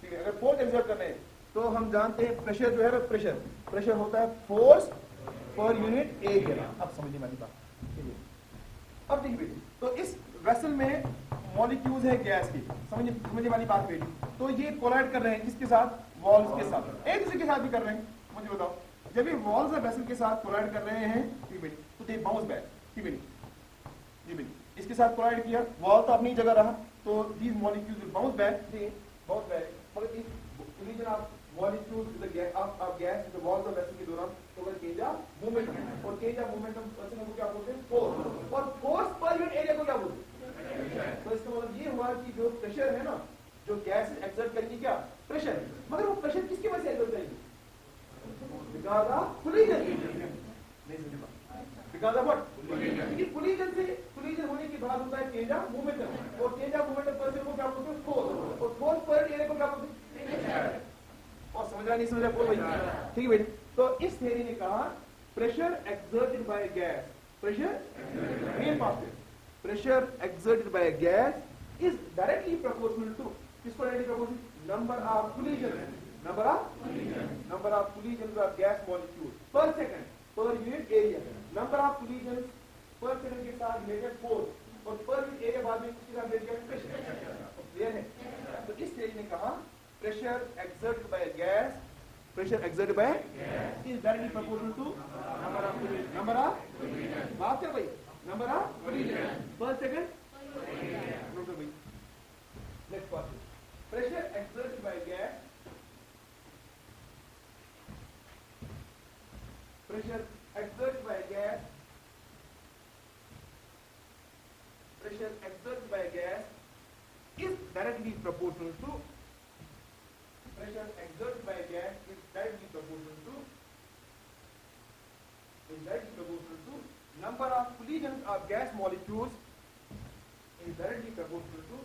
ठीक है, अगर फोर्स एक्सर्ट कर रहे हैं, तो हम जानते हैं प्रेशर जो है ना, प्रेशर होता है फोर्स पर यूनिट एरिया। अब समझिए मेरी बात, ठीक है? अब देखिए, तो इस वेसल में मॉलिक्यूल्स है गैस की, समझने वाली बात बेटी, तो ये कोलाइड कर रहे हैं किसके साथ? वॉल्स के साथ, एक दूसरे के साथ भी कर रहे हैं। मुझे बताओ, जब ये वॉल्स और वेसल के साथ कोलाइड कर रहे हैं, ठीक बेटी, तो दे बाउंस बैक, ठीक बेटी, जी बेटी, इसके साथ कोलाइड किया, वॉल तो अपनी जगह रहा, तो these molecules will bounce back, bounce back, मगर इस collision of molecules with the gas off gas with the walls और वेसल के दौरान तो वो चेंज ऑफ मोमेंटम, और चेंज ऑफ मोमेंटम पर्सन को क्या बोलते हैं? फोर्स, और फोर्स पर यूनिट एरिया को क्या बोलते हैं? तो इसका मतलब ये हुआ कि जो प्रेशर है ना, जो गैस एक्सर्ट करेगी, क्या प्रेशर, मगर वो प्रेशर किसकी वजह से एक्सर्ट करेगी? Because of collision. नहीं समझ पा, बिकॉज़ ऑफ व्हाट? लेकिन कोलिजन होने के बाद होता है चेंज ऑफ मोमेंटम, और चेंज ऑफ मोमेंटम पर्सन को क्या बोलते हैं? फोर्स, और फोर्स पर एरिया को क्या बोलते हैं? और समझ रहा नहीं समझ रहा बोल भाई? ठीक है बेटा, तो इस थ्योरी ने कहा pressure exerted by gas, pressure main part, pressure exerted by a gas is directly proportional to, किसको directly proportional? number of collisions, number of collisions of gas molecules per second per unit area, number of collisions per second के साथ related force, और per unit area बाद में किसके साथ related pressure। Clear है? तो इस स्टेज ने कहा pressure exerted by a gas is directly proportional to number of बात कर भाई, number of per second। Next part, pressure exerted by gas, pressure exerted by gas is directly proportional to number of collisions of gas molecules, is directly proportional to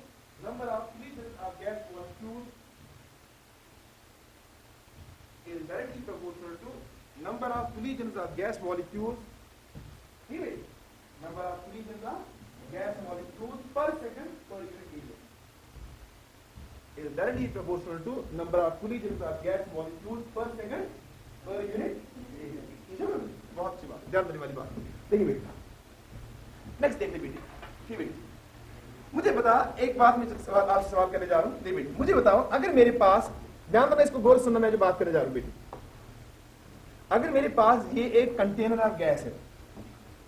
number of collisions of gas molecules, is directly proportional to number of collisions of gas molecules, number of collisions of gas molecules per second per unit area, is directly proportional to number of collisions of gas molecules per second per unit area। बहुत अच्छी बात, ध्यान देने वाली बात। देखिए बेटा, next देखिए बेटी, ठीक बेटी, मुझे बता, एक बात मैं आपसे सवाल करने जा रहा हूँ। देखिए बेटी, मुझे बताओ, अगर मेरे पास, ध्यान देना, इसको गौर सुनना, मैं जो बात करने जा रहा हूँ बेटी, अगर मेरे पास ये एक कंटेनर ऑफ गैस है,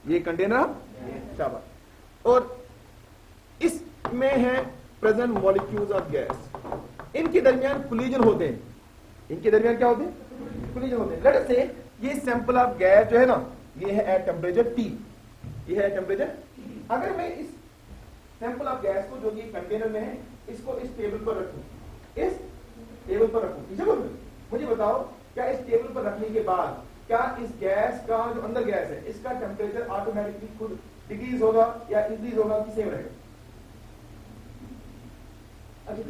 ये कंटेनर ऑफ शाबाश, और इसमें है प्रेजेंट मॉलिक्यूल्स ऑफ गैस, इनके दरमियान कोलिजन होते हैं, इनके दरमियान क्या होते हैं, कोलिजन होते हैं। लेट अस से ये सैंपल ऑफ गैस जो है ना, ये है एट टेम्परेचर T, ये है टेम्परेचर। अगर मैं इस सैंपल ऑफ गैस को जो कि कंटेनर में है, इसको इस टेबल पर रखूं, इस टेबल पर रखूं, ठीक है, मुझे बताओ क्या इस टेबल पर रखने के बाद क्या इस गैस का जो अंदर गैस है इसका टेम्परेचर ऑटोमेटिकली खुद डिक्रीज होगा या इंक्रीज होगा कि सेम रहेगा? अच्छा,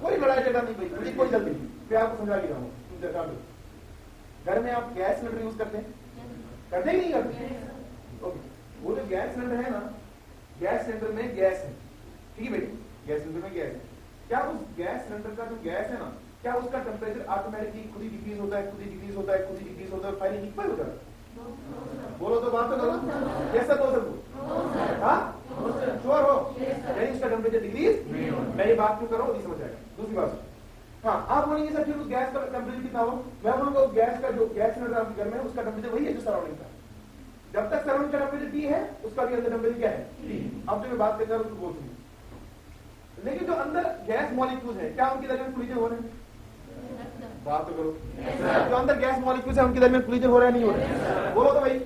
कोई लड़ाई झगड़ा नहीं भाई, मुझे कोई जल्दी नहीं, मैं आपको समझा के रहा हूँ। घर में आप गैस सिलेंडर यूज करते हैं, करते ही नहीं करते? ओके, वो जो गैस सिलेंडर है ना, गैस सिलेंडर में गैस है, ठीक है बेटी, गैस सिलेंडर में गैस है, क्या उस गैस सिलेंडर का जो गैस है ना, क्या उसका टेम्परेचर ऑटोमेटिकली खुद ही डिक्रीज होता है, खुद ही डिक्रीज होता है, खुद ही डिक्रीज होता है, फाइनली इक्वल हो जाता है? बोलो तो, बात तो करो, कैसा दो सबको, हाँ श्योर हो? यानी उसका टेम्परेचर डिक्रीज, मैं ये बात क्यों कर रहा हूँ, समझ आएगा। दूसरी बात, हाँ आप बोलेंगे सर फिर उस गैस का टेम्परेचर कितना हो, मैं बोलूंगा उस गैस का जो गैस सिलेंडर आपके घर में है उसका टेम्परेचर वही है जो सराउंडिंग का, जब तक सराउंडिंग का टेम्परेचर T है उसका भी अंदर टेम्परेचर क्या है, T। अब जो मैं बात कर रहा हूँ उसको बोल दूंगी, लेकिन जो अंदर गैस मॉलिक्यूल्स है क्या उनके दरमियान कोलिजन हो रहे हैं? बात तो करो, जो अंदर गैस मॉलिक्यूल्स है उनके दरमियान कोलिजन हो रहा है नहीं हो रहा है? बोलो तो भाई,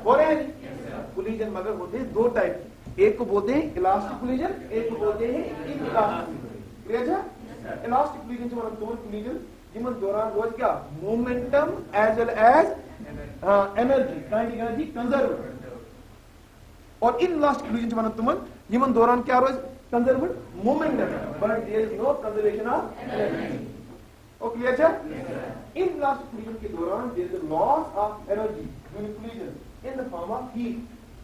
हो रहे हैं कोलिजन, मगर होते हैं दो टाइप, एक को बोलते हैं इलास्टिक कोलिजन, एक को बोलते हैं इनइलास्टिक कोलिजन। इलास्टिक कोलिजन जो मतलब दोनों कोलिजन जिनमें दौरान रोज क्या momentum as well as energy, kinetic energy conserve, और इनइलास्टिक कोलिजन जो मतलब तुमन जिनमें दौरान क्या रोज conserve momentum but there is no conservation of energy. Okay clear है? इनइलास्टिक कोलिजन के दौरान there is loss of energy during collision in the form of heat,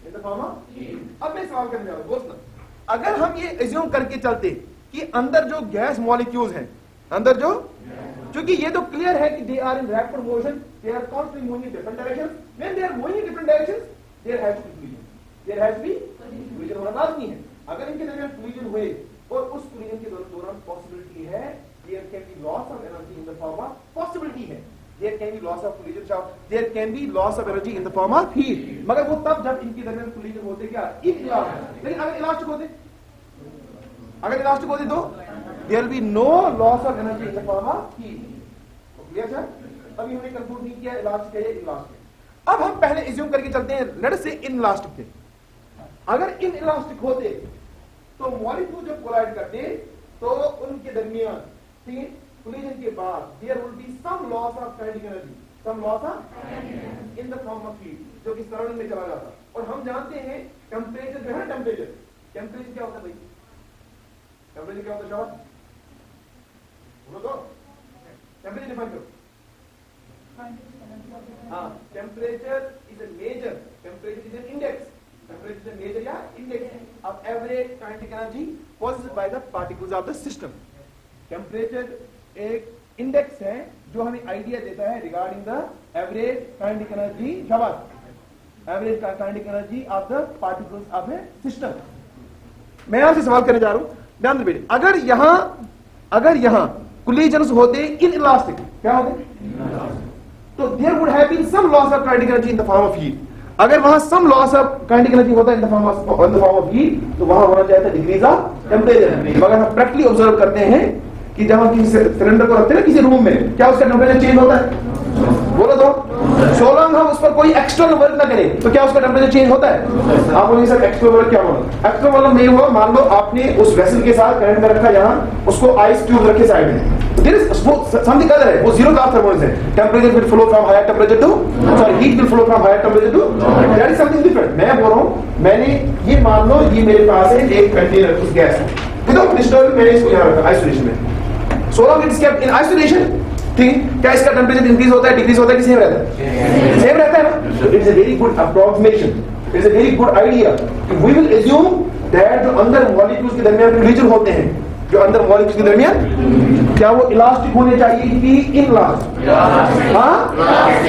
in the form of heat. अब मैं सवाल करने जा रहा हूं दोस्तों, अगर हम ये एज्यूम करके चलते कि अंदर जो गैस मॉलिक्यूल्स हैं, अंदर जो, क्योंकि ये तो क्लियर है कि they are in rapid motion, they are constantly moving in different directions, when they are moving in different directions there has to be collision, there has to be collision होना लाजमी है। अगर इनके दरमियान कोलिजन हुए और उस कोलिजन के दौरान पॉसिबिलिटी है there can be loss of energy in the form of, possibility है there can be loss of collision, there can be loss of energy in the form of heat, मगर वो तब जब इनके दरमियान कोलिजन होते क्या इनइलास्टिक। लेकिन अगर इलास्टिक होते, अगर इलास्टिक होते तो there will be no loss of energy in the form of heat. Clear है? अभी हमने कंक्लूड नहीं किया इलास्टिक है या इनइलास्टिक। अब हम पहले एज्यूम करके चलते हैं लेट अस से इनइलास्टिक थे, अगर इनइलास्टिक होते तो मॉलिक्यूल जब कोलाइड करते तो उनके दरमियान ठीक कोलिजन के बाद there will be some loss of kinetic energy, some loss of in the form of heat, जो कि सराउंडिंग में चला जाता। और हम जानते हैं टेम्परेचर जो है, टेम्परेचर क्या होता है भाई, टेम्परेचर क्या होता है शाबाश बोलो तो, टेम्परेचर डिफाइन करो। हाँ, temperature is a measure, temperature is an index, temperature is a measure या index of average kinetic energy possessed by the particles of the system. Temperature एक इंडेक्स है जो हमें आइडिया देता है regarding the average kinetic energy, शाबाश, average kinetic energy of the particles of a system. मैं आपसे सवाल करने जा रहा हूं, ध्यान दे बेटे, अगर यहां कोलिजन्स होते इनइलास्टिक, क्या होते तो there would have been some loss of kinetic energy in the form of heat. अगर वहां some loss of kinetic energy होता है in the form of heat तो वहां होना चाहिए डिक्रीज ऑफ टेम्परेचर। मगर हम प्रैक्टिकली ऑब्जर्व करते हैं कि जब हम किसी सिलेंडर को रखते हैं ना किसी रूम में, क्या उसका टेम्परेचर चेंज होता है? बोलो तो, सो लॉन्ग हम उस पर कोई एक्सटर्नल वर्क ना करें तो क्या उसका टेम्परेचर चेंज होता है? आप बोलेंगे सर एक्सटर्नल वर्क क्या होगा? एक्सटर्नल वर्क नहीं हुआ, मान लो आपने उस वेसल के साथ करंट में रखा, यहाँ उसको आइस ट्यूब रखे साइड में, देयर इज समथिंग अदर है, वो जीरो ग्लास थर्मोस है, temperature will flow from higher temperature to, sorry heat will flow from higher temperature to, that is something different. मैं बोल रहा हूं, मैंने ये मान लो ये मेरे पास है एक कंटेनर उस गैस में, विदाउट डिस्टर्ब मैंने इसको यहाँ रखा आइसोलेशन में, so long it is kept in isolation, ठीक, क्या इसका टेम्परेचर इंक्रीज होता है, डिक्रीज होता है कि सेम रहता है? सेम रहता है ना। so it is a very good approximation, it is a very good idea कि we will assume that जो अंदर मॉलिक्यूल्स के दरमियान कोलिजन होते हैं, जो अंदर मॉलिक्यूल्स के दरमियान, क्या वो इलास्टिक होने चाहिए कि इनइलास्टिक? हाँ,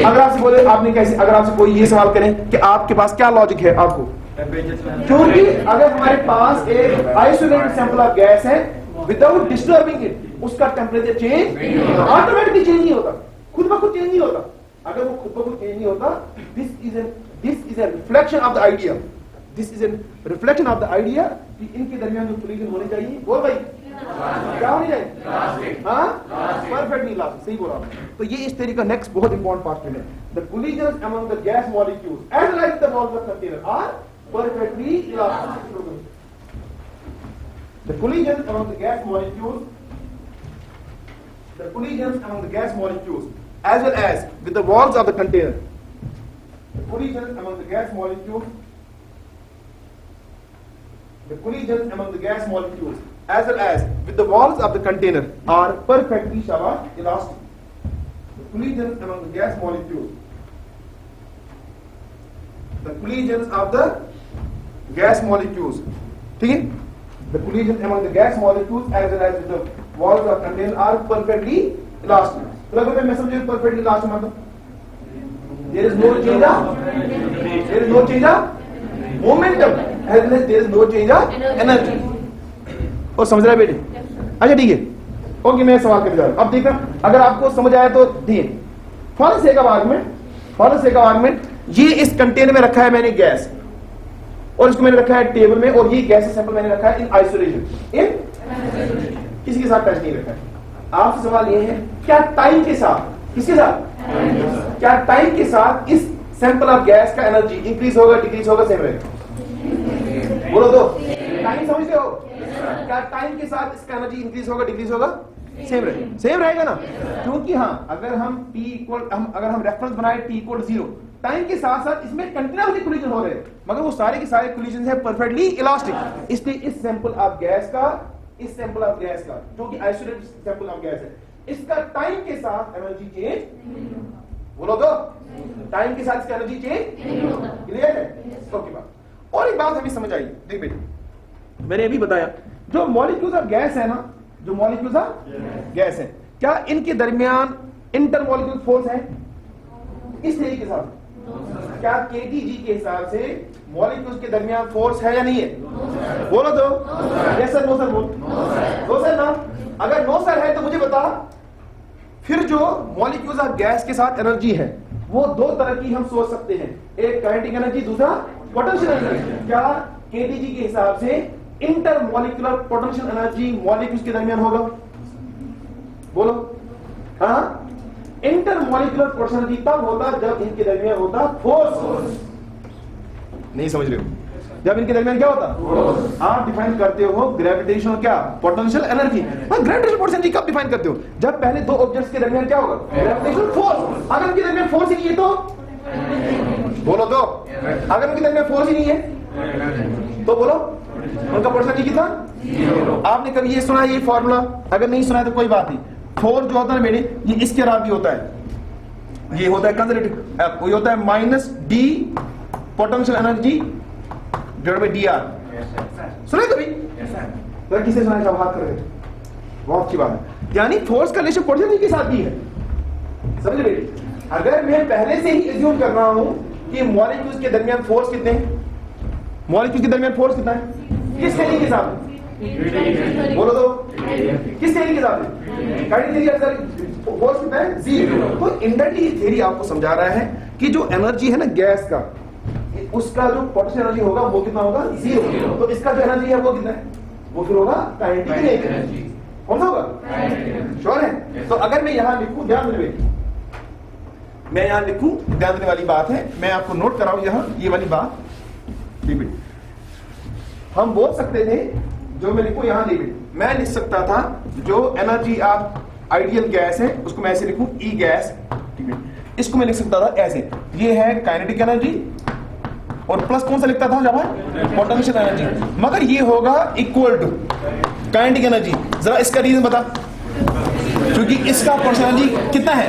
अगर आपसे बोले आपने कैसे, अगर आपसे कोई ये सवाल करें कि आपके पास क्या लॉजिक है आपको, क्योंकि अगर हमारे पास एक आइसोलेटेड सैंपल ऑफ गैस है विदाउट डिस्टर्बिंग इट, उसका टेम्परेचर चेंज ऑटोमेटिकली चेंज नहीं होता, खुद ब खुद चेंज नहीं होता, अगर वो खुद ब खुद चेंज नहीं होता, this is a reflection of the idea, this is a reflection of the idea कि इनके दरमियान जो कोलिजन होने चाहिए, बोल भाई क्या होनी चाहिए? हाँ, परफेक्टली इलास्टिक, सही बोला। तो ये इस तरीके का नेक्स्ट बहुत इंपॉर्टेंट पार्ट है, the collisions among the gas molecules as like the walls of container are perfectly elastic. The collisions among the gas molecules, as well as with the walls of the container. The collisions among the gas molecules, as well as with the walls of the container are perfectly elastic. The collisions among the gas molecules, the collisions of the gas molecules, ठीक है? The collision among the gas molecules as well as with the walls of container are perfectly elastic. तो अगर मैं समझूं perfectly elastic मतलब there is no change of momentum as well as there is no change of energy. और समझ रहा है बेटे? अच्छा ठीक है, ओके, मैं सवाल करने जा रहा हूं। अब देखना, अगर आपको समझ आया तो दिए। For the sake of argument, ये इस कंटेनर में रखा है मैंने गैस, और इसको मैंने रखा है टेबल में, और ये गैस सैंपल मैंने रखा है इन आइसोलेशन, किसी के साथ टच नहीं रखा है। आपसे सवाल ये है, क्या टाइम के साथ, किसके साथ, क्या टाइम के साथ इस सैंपल ऑफ गैस का एनर्जी इंक्रीज होगा, डिक्रीज होगा, सेम रहेगा? बोलो तो, टाइम समझते हो? क्या टाइम के साथ इसका एनर्जी इंक्रीज होगा, डिक्रीज होगा, सेम रहेगा ना? क्योंकि हाँ, अगर हम रेफरेंस बनाए t इक्वल 0, टाइम के साथ साथ इसमें कंटिन्यूअसली कोलिजन हो रहे हैं, मगर वो सारे के सारे कोलिजन है परफेक्टली इलास्टिक। इसलिए इस सैंपल ऑफ गैस का जो कि आइसोलेटेड सैंपल ऑफ गैस है, इसका टाइम के साथ एनर्जी चेंज, बोलो तो, टाइम के साथ इसका एनर्जी चेंज, क्लियर है? ओके बात। और एक बात हमें समझ आई, देख बेटे, मैंने अभी बताया जो मॉलिक्यूल्स ऑफ गैस है ना, जो मॉलिक्यूल्स ऑफ गैस है, क्या इनके दरमियान इंटरमॉलिक्यूलर फोर्स है? इस तरीके के साथ क्या केटीजी के हिसाब से मॉलिक्यूल्स के दरमियान फोर्स है या नहीं है? बोलो तो, यस सर, नो सर, बोल, नो सर ना। अगर नो सर है तो मुझे बता, फिर जो मॉलिक्यूल्स ऑफ गैस के साथ एनर्जी है वो दो तरह की हम सोच सकते हैं, एक काइनेटिक एनर्जी, दूसरा पोटेंशियल एनर्जी। क्या केटीजी के हिसाब से इंटरमॉलिक्यूलर पोटेंशियल एनर्जी मॉलिक्यूल्स के दरमियान होगा? बोलो हाँ, इंटरमॉलिक्यूलर पोटेंशियल एनर्जी तब होता जब इनके दरमियान होता फोर्स। नहीं समझ रहे हो? जब इनके दरमियान क्या होता? आप डिफाइन करते हो ग्रेविटेशनल क्या, potential energy. Gravitational potential energy कब डिफाइन करते हो? जब पहले दो ऑब्जेक्ट्स के दरमियान क्या होगा, ग्रेविटेशनल फोर्स। अगर इनके दरमियान फोर्स ही नहीं है तो बोलो तो, अगर इनके दरमियान फोर्स ही नहीं है तो बोलो उनका पोटेंशियल एनर्जी कितना? आपने कभी ये सुना, ये फॉर्मूला? अगर नहीं सुना है तो कोई बात नहीं। फोर्स जो होता है मेरे, ये इसके अलावा भी होता है, ये होता है कंजर्वेटिव, कोई होता है minus D potential energy divided by dr। सुना कभी? तो किसे सुना है? सब हाथ कर रहे, बहुत अच्छी बात है। यानी फोर्स का रिलेशन पोटेंशियल एनर्जी के साथ भी है, समझ रहे? अगर मैं पहले से ही एज्यूम कर रहा हूं कि मॉलिक्यूल्स के दरमियान फोर्स कितने हैं, मॉलिक्यूल्स के दरमियान फोर्स कितना है, किस थ्योरी के साथ? बोलो तो, किस थ्योरी के साथ? काइनेटिक थ्योरी के साथ फोर्स कितना है? 0। तो इंडायरेक्टली थ्योरी आपको समझा रहा है कि जो एनर्जी है ना गैस का, उसका जो पोटेंशियल एनर्जी होगा वो कितना होगा? 0। तो इसका जो एनर्जी है वो कितना है? वो फिर होगा काइनेटिक एनर्जी। कौन सा होगा? श्योर है? तो अगर मैं यहां लिखूं, ध्यान देना, मैं यहां लिखूं, ध्यान देने वाली बात है, मैं आपको नोट कराऊं यहां ये वाली बात। हम बोल सकते थे, जो मैं लिखूं यहां लिमिट, मैं लिख सकता था जो एनर्जी ऑफ आइडियल गैस है उसको मैं ऐसे लिखूं ई गैस, ठीक है? इसको मैं लिख सकता था ऐसे, ये है काइनेटिक एनर्जी, और प्लस कौन सा लिखता था जब पोटेंशियल एनर्जी, मगर ये होगा इक्वल टू काइनेटिक एनर्जी। जरा इसका रीजन बता, क्योंकि इसका पोटेंशियल एनर्जी कितना है,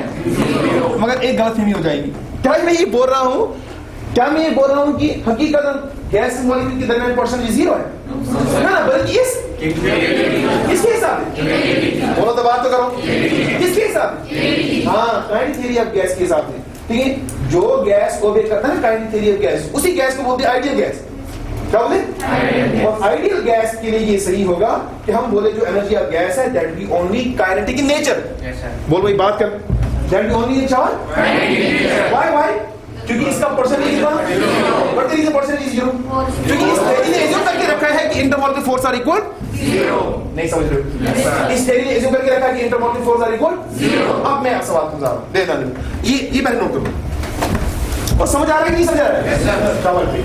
मगर एक गलतफहमी हो जाएगी। क्या मैं ये बोल रहा हूं, क्या मैं ये बोल रहा हूं कि हकीकत गैस मॉलिक्यूल के दरमियान पोटेंशियल एनर्जी 0 है ना? बल्कि किसके हिसाब से? बोलो तो, बात तो करो, किसके हिसाब से? हाँ, काइनेटिक थ्योरी ऑफ गैस के हिसाब से, ठीक है? जो गैस को ओबे करता है ना काइनेटिक थ्योरी ऑफ गैस, उसी गैस को बोलते हैं आइडियल गैस। क्या बोलते? और आइडियल गैस के लिए ये सही होगा कि हम बोले जो एनर्जी ऑफ गैस है that be only kinetic in nature. बोल भाई, बात कर, That will only in charge? Why? क्योंकि इसका परसेंटेज इतना, but there is a percentage 0. क्योंकि इस थ्योरी ने एज्यूम करके रखा है कि इंटरमॉलिक्यूलर फोर्स आर इक्वल 0. नहीं समझ रहे हो? इस थ्योरी ने एज्यूम करके रखा है कि इंटरमॉलिक्यूलर फोर्स आर इक्वल 0. अब मैं सवाल पूछ रहा हूं, देखना ये पहले नोट करो और समझ आ रहा है कि नहीं समझ आ रहा है? सवाल पे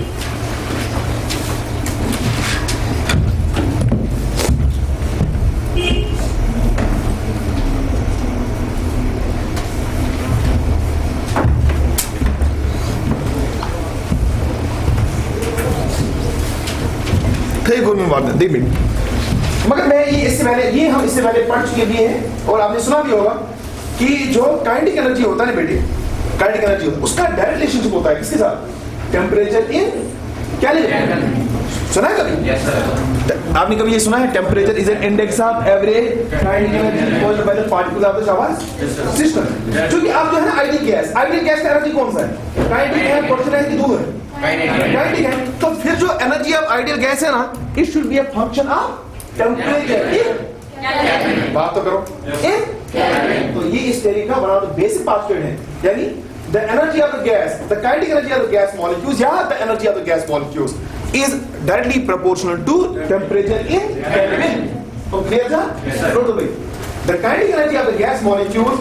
देख मिनट, मगर मैं ये हम इससे पहले पढ़ चुके भी हैं और आपने सुना भी होगा कि जो काइनेटिक एनर्जी होता है ना बेटे, काइनेटिक एनर्जी होता है उसका डायरेक्ट रिलेशनशिप होता है किसके साथ? Temperature in kelvin. सुना है कभी? yes, sir. आपने कभी ये सुना है temperature is an index of average kinetic energy called by the particles of the shower system? क्योंकि आप जो है ना आइडियल गैस का एनर्जी कौन सा है? काइनेटिक है, पोटेंशियल है कि दूर है? काइनेटिक है. तो फिर जो एनर्जी ऑफ आइडियल गैस है ना, it should be a function of temperature. बात तो करो. तो ये इस थ्योरी का one of the basic part है, यानी the energy of the gas, the kinetic energy of the gas molecules, the energy of the gas molecules is directly proportional to temperature in Kelvin. So clear tha? Yes, sir. The kinetic energy of the gas molecules,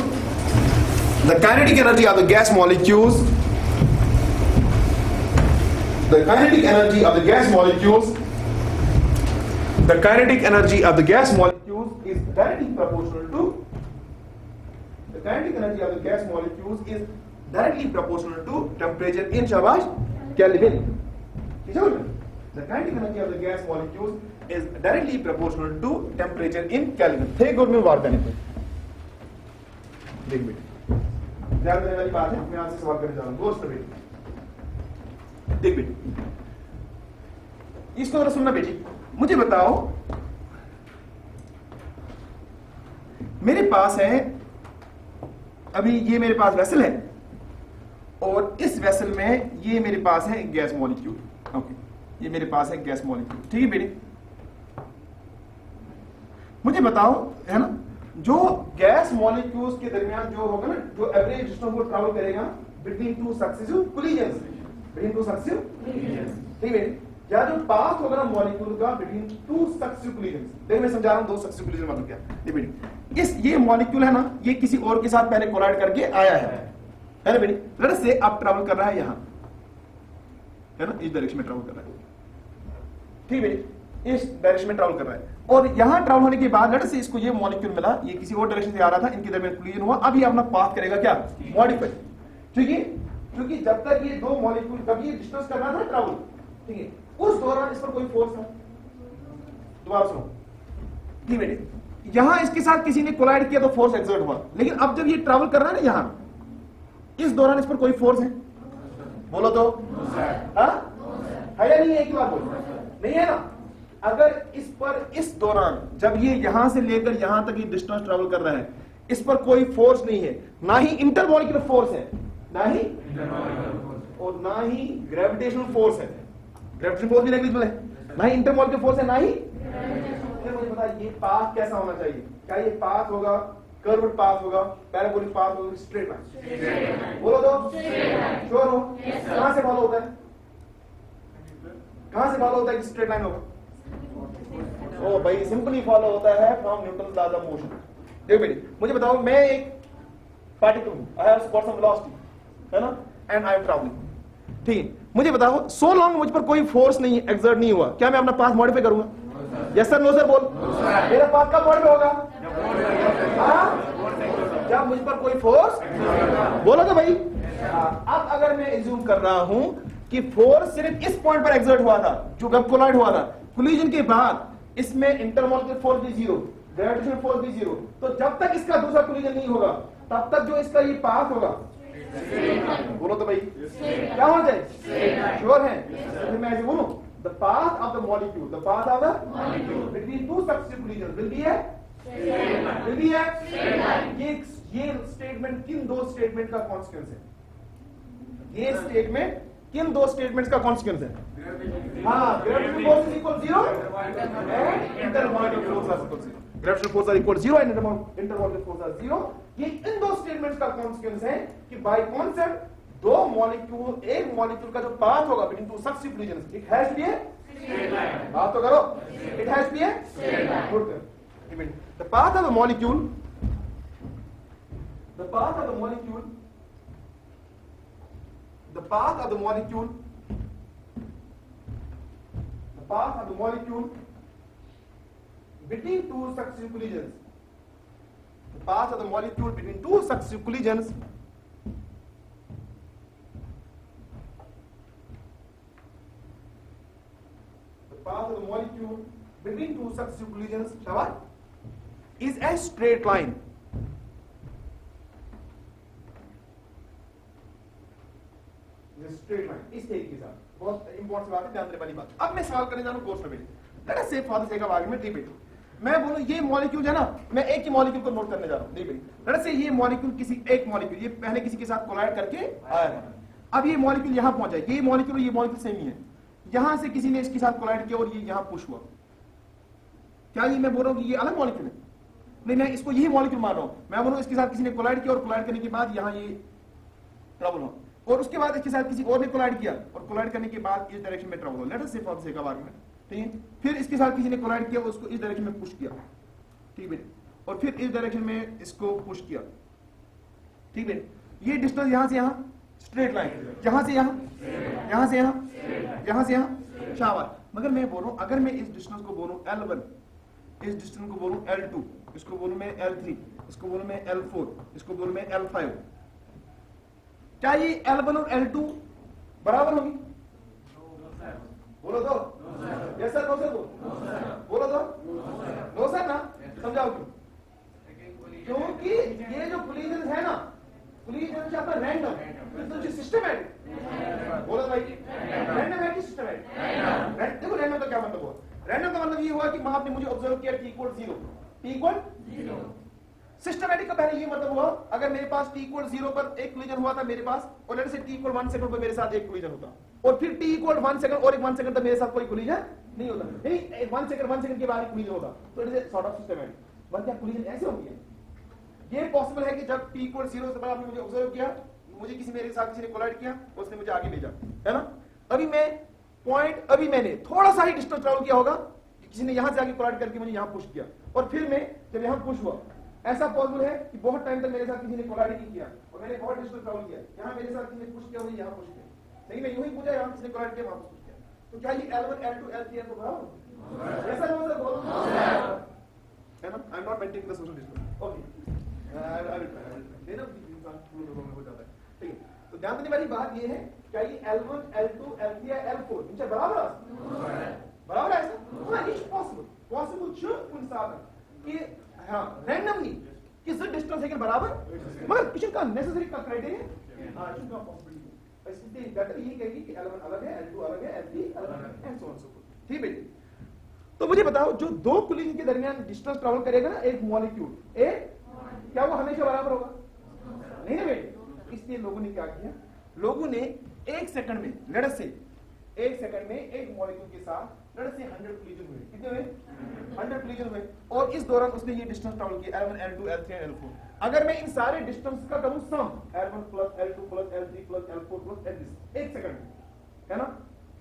the kinetic energy of the gas molecules, the kinetic energy of the gas molecules, the kinetic energy of the gas molecules is directly proportional to the kinetic energy of the gas molecules is directly proportional to temperature in shabash Kelvin. The kinetic energy of the gas molecules is directly proportional to temperature in Kelvin. थे good में बात करने पे देख बेटे, ध्यान देने वाली बात है. मैं आपसे सवाल करने जा रहा हूँ. गोश्त बेटे, देख बेटे, इसको जरा सुनना बेटी. मुझे बताओ, मेरे पास है अभी ये मेरे पास वेसल है और इस वेसल में ये मेरे पास है गैस मॉलिक्यूल. ओके, ये मेरे पास है गैस मॉलिक्यूल. ठीक है बेटे, मुझे बताओ है ना, जो गैस मॉलिक्यूल्स के दरमियान जो होगा ना, जो एवरेज डिस्टेंस को ट्रैवल करेगा बिटवीन टू सक्सेसिव कोलिजन्स, ठीक है, या जो पाथ होगा ना मॉलिक्यूल का बिटवीन टू सक्सेसिव कोलिजन्स. देखो मैं समझा रहा हूं दो सक्सेसिव कोलिजन मतलब क्या. ये बेटे, ये मॉलिक्यूल है ना, ये किसी और के साथ पहले कोलाइड करके आया है ना बेटी. लेट्स से अब ट्रैवल कर रहा है यहां, है ना, इस डायरेक्शन में ट्रैवल कर रहा है. ठीक है, इस डायरेक्शन में ट्रैवल कर रहा है और यहां ट्रैवल होने के बाद लेट्स से इसको ये मॉलिक्यूल मिला, ये किसी और डायरेक्शन से आ रहा था, इनके दरमियान कोलिजन हुआ. अब ये अपना पाथ करेगा क्या? मॉडिफाई. ठीक है, क्योंकि जब तक ये दो मॉलिक्यूल कभी डिस्टेंस कर रहा था ट्रैवल, ठीक है, उस दौरान इस पर कोई फोर्स है. दोबारा सुनो. ठीक है, यहां इसके साथ किसी ने कोलाइड किया तो फोर्स एक्सर्ट हुआ, लेकिन अब जब ये ट्रैवल कर रहा है ना यहां, इस दौरान इस पर कोई फोर्स है? बोलो तो. हाँ है या नहीं है? एक बात बोलो, नहीं है ना. अगर इस पर इस दौरान जब ये यहां से लेकर यहां तक ये डिस्टेंस ट्रैवल कर रहा है, इस पर कोई फोर्स नहीं है, ना ही इंटरमॉलिक्यूलर फोर्स है, ना ही और ना ही ग्रेविटेशनल फोर्स है. ग्रेविटेशनल फोर्स भी नेग्लिजिबल है, ना ही इंटरमॉलिक्यूलर फोर्स है, ना ही. मुझे पता ये पाथ कैसा होना चाहिए? क्या ये पाथ होगा कर्व्ड पाथ होगा, पैराबोलिक पाथ होगा, स्ट्रेट लाइन? बोलो तो. श्योर हो? कहां से फॉलो होता है? कहां से फॉलो होता है कि स्ट्रेट लाइन होगा? ओ भाई, सिंपली फॉलो होता है from Newton's law of motion. देखो बेटी, मुझे बताओ, मैं एक पार्टिकल हूं, I have got some velocity, है ना, एंड आई एम ट्रैवलिंग. ठीक, मुझे बताओ, सो लॉन्ग मुझ पर कोई फोर्स नहीं एक्सर्ट नहीं हुआ, क्या मैं अपना पाथ मॉडिफाई करूंगा? Yes sir, no sir. बोल. मेरा पाथ कब मॉडिफाई होगा? जब मुझ पर कोई फोर्स. बोलो तो भाई. अब अगर मैं एज्यूम कर रहा हूं कि फोर्स सिर्फ इस पॉइंट पर एक्सर्ट हुआ था, जो कब कोलाइड हुआ था, कोलिजन के बाद इसमें इंटरमॉलिक्यूलर फोर्स भी 0, ग्रेविटेशनल फोर्स भी 0, तो जब तक इसका दूसरा कोलिजन नहीं होगा तब तक जो इसका ये पाथ होगा, बोलो तो भाई, क्या हो जाए? श्योर है? तो मैं ऐसे बोलूं, the path of the molecule between two successive collisions will be a ये स्टेटमेंट किन दो स्टेटमेंट का कॉन्सिक्वेंस है? ये स्टेटमेंट किन दो स्टेटमेंट्स का कॉन्सिक्वेंस है? हाँ, gravitational force is equal 0 and intermolecular force is equal 0. Gravitational force are equal 0 and intermolecular force are 0. ये इन दो स्टेटमेंट्स का कॉन्सिक्वेंस है कि बाय कॉन्सेप्ट दो मॉलिक्यूल, एक मॉलिक्यूल का जो पाथ होगा between two successive collisions, it has to be a straight line. बात तो करो, it has to be a straight line. Good. The path of the molecule, the path of the molecule, the path of the molecule, the path of the molecule between two successive collisions, the path of the molecule between two successive collisions the path of the molecule between two successive collisions, Shawar, is a straight line. Straight line, इस तरीके के साथ। बहुत important बात है, ध्यान देने वाली बात। अब मैं सवाल करने जा रहा हूं कोर्स में। लेट अस से for the sake of argument, नहीं बेटी मैं बोलूं ये मॉलिक्यूल है ना, मैं एक ही मॉलिक्यूल को नोट करने जा रहा हूं, नहीं बेटी लेट अस से ये मॉलिक्यूल किसी एक मॉलिक्यूल ये पहले किसी के साथ कोलाइड करके आया है। अब ये मॉलिक्यूल यहां पहुंचा, ये मॉलिक्यूल ये मॉलिक्यूल सेम ही है, यहां से किसी ने इसके साथ कोलाइड किया और ये यहां पुश हुआ। क्या ये मैं बोल रहा हूं कि ये अलग मॉलिक्यूल है? नहीं, मैं इसको यही मॉलिक्यूल मान रहा हूं। मैं बोलूं इसके साथ किसी ने कोलाइड किया और कोलाइड करने के बाद यहां ये ट्रबल हो, और उसके बाद इसके साथ किसी और ने कोलाइड किया और कोलाइड करने के बाद इस डायरेक्शन में ट्रबल हो। लेट अस से for the sake of argument, ठीक है। फिर इसके साथ किसी ने कोलाइड किया और उसको इस डायरेक्शन में पुश किया, ठीक है, और फिर इस डायरेक्शन में इसको पुश किया, ठीक है। ये डिस्टेंस यहां से यहां स्ट्रेट लाइन, यहां से यहां, यहां से यहां, यहां से यहां, शाबाश। मगर मैं बोल रहा हूं अगर मैं इस डिस्टेंस को बोलूं L1, इस डिस्टेंस को बोलूं L2, इसको बोलूं मैं L3, इसको बोलूं मैं L4, इसको बोलूं मैं L5, क्या ये L1 और L2 बराबर होगी? बोलो दो। यस सर, नो सर, बोलो दो। नो सर ना, समझाओ क्यों? क्योंकि ये जो कोलिजन है ना, कोलिजन से आपका रैंडम, तो जो सिस्टमैटिक, बोलो भाई, रैंडम है कि सिस्टमैटिक? देखो रैंडम का क्या मतलब हुआ? रैंडम का मतलब ये हुआ कि आपने मुझे ऑब्जर्व किया t equal 0, t equal 0। Systematic का पहले ये मतलब हुआ अगर मेरे पास t इक्वल 0 पर एक कोलिजन हुआ था मेरे पास, और लेट से t इक्वल 1 सेकंड पर मेरे साथ एक कोलिजन होता, और फिर t इक्वल 1 सेकंड और एक 1 सेकंड तक मेरे साथ कोई कोलिजन नहीं होता, नहीं 1 सेकंड के बाद एक कोलिजन होता, तो it is sort of systematic. But क्या कोलिजन ऐसे होंगे? ये पॉसिबल है कि जब t इक्वल 0 से पहले आपने मुझे ऑब्जर्व किया, मुझे किसी मेरे साथ किसी ने कोलाइड किया, उसने मुझे आगे भेजा, है ना। अभी मैं पॉइंट, अभी मैंने थोड़ा सा ही डिस्टेंस ट्रैवल किया होगा, किसी ने यहां से आगे कोलाइड करके मुझे यहां पुश किया, और फिर मैं जब यहां पुश हुआ, ऐसा पॉसिबल है कि बहुत टाइम तक मेरे साथ किसी ने कोलाइड नहीं किया और मैंने बहुत डिस्टेंस ट्रैवल किया, यहां मेरे साथ किसी ने पुश किया, मुझे यहां पुश किया, नहीं मैं यूं ही पूछा, यहां किसी ने कोलाइड किया, वहां पुश किया, तो क्या ये L1 L2 L3 L4 बराबर? ऐसा नहीं होता, बोलो है ना। I am not maintaining the social distance, okay, I will try, देना इंसान पूर्ण रूप में हो जाता है, ठीक है। तो ध्यान देने वाली बात ये है, क्या ये L1 L2 L3 या L4 इनसे बराबर है? बराबर है ऐसा? हाँ, इट्स पॉसिबल schon साधन कि हाँ रैंडमली किस डिस्टेंस है कि बराबर, मगर किसी का नेसेसरी का क्राइटेरिया, हाँ किसी का पॉसिबिलिटी, स्थिति बेटर ये कहेगी कि L1 अलग है, L2 अलग है, L3 अलग है, and so on so forth, ठीक है। तो मुझे बताओ जो दो कोलिजन के दरमियान डिस्टेंस ट्रैवल करेगा ना एक मॉलिक्यूल, क्या वो हमेशा बराबर होगा? नहीं ना बेटे। इसलिए लोगों ने क्या किया, लोगों ने एक सेकंड में, लेट अस से एक सेकंड में एक मॉलिक्यूल के साथ लेट अस से 100 कोलिजन हुए, कितने हुए? 100 कोलिजन हुए, और इस दौरान उसने ये डिस्टेंस ट्रैवल किया L1 L2 L3 L4। अगर मैं इन सारे डिस्टेंस का करूं सम, L1 plus L2 plus L3 plus L4 plus L एक सेकंड में, है ना,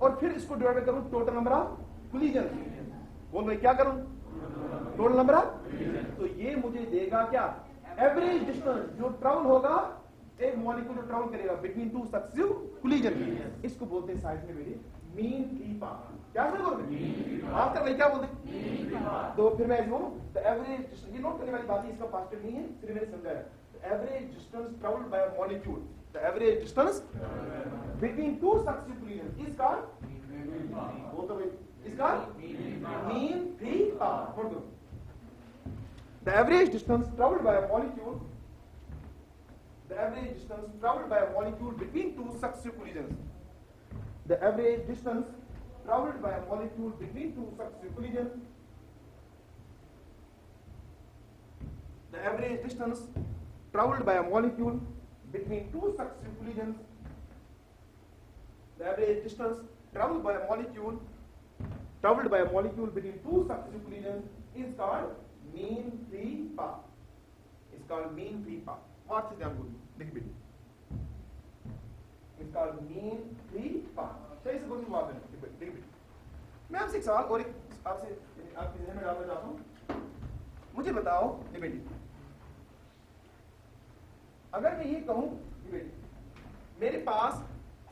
और फिर इसको डिवाइड करूं टोटल नंबर ऑफ कोलिजन, बोल भाई क्या करूं? टोटल नंबर ऑफ, तो ये मुझे देगा क्या? एवरेज डिस्टेंस जो ट्रैवल होगा, एक मॉलिक्यूल जो ट्रैवल करेगा बिटवीन टू सक्सेसिव कोलिजन, इसको बोलते हैं साइंस में मेरे मीन फ्री पाथ। क्या सर बोलते हैं? आप कर भाई क्या बोलते हैं? तो फिर मैं इसको द एवरेज डिस्टेंस, ये नोट करने वाली बात है, इसका पास्ट टेंस नहीं है, सिर्फ मैंने समझाया। The average distance travelled bye a molecule, the average distance between two successive collision is called, बोल दो भाई, is called mean free path. बोल दो, the average distance traveled by a molecule, the average distance traveled by a molecule between two successive collisions, the average distance traveled by a molecule between two successive collisions, the average distance traveled by a molecule between two successive collisions, the average distance traveled by a molecule between two successive collisions is called mean free path, is called mean free path. What is that? Look at it. It's called mean free path. सही से बोलूँ बात है. Look at it. मैं आपसे एक सवाल और एक आपसे आपके ज़हन में डालना चाहता हूँ. मुझे बताओ, बेटी, अगर मैं ये कहूँ, बेटी, मेरे पास,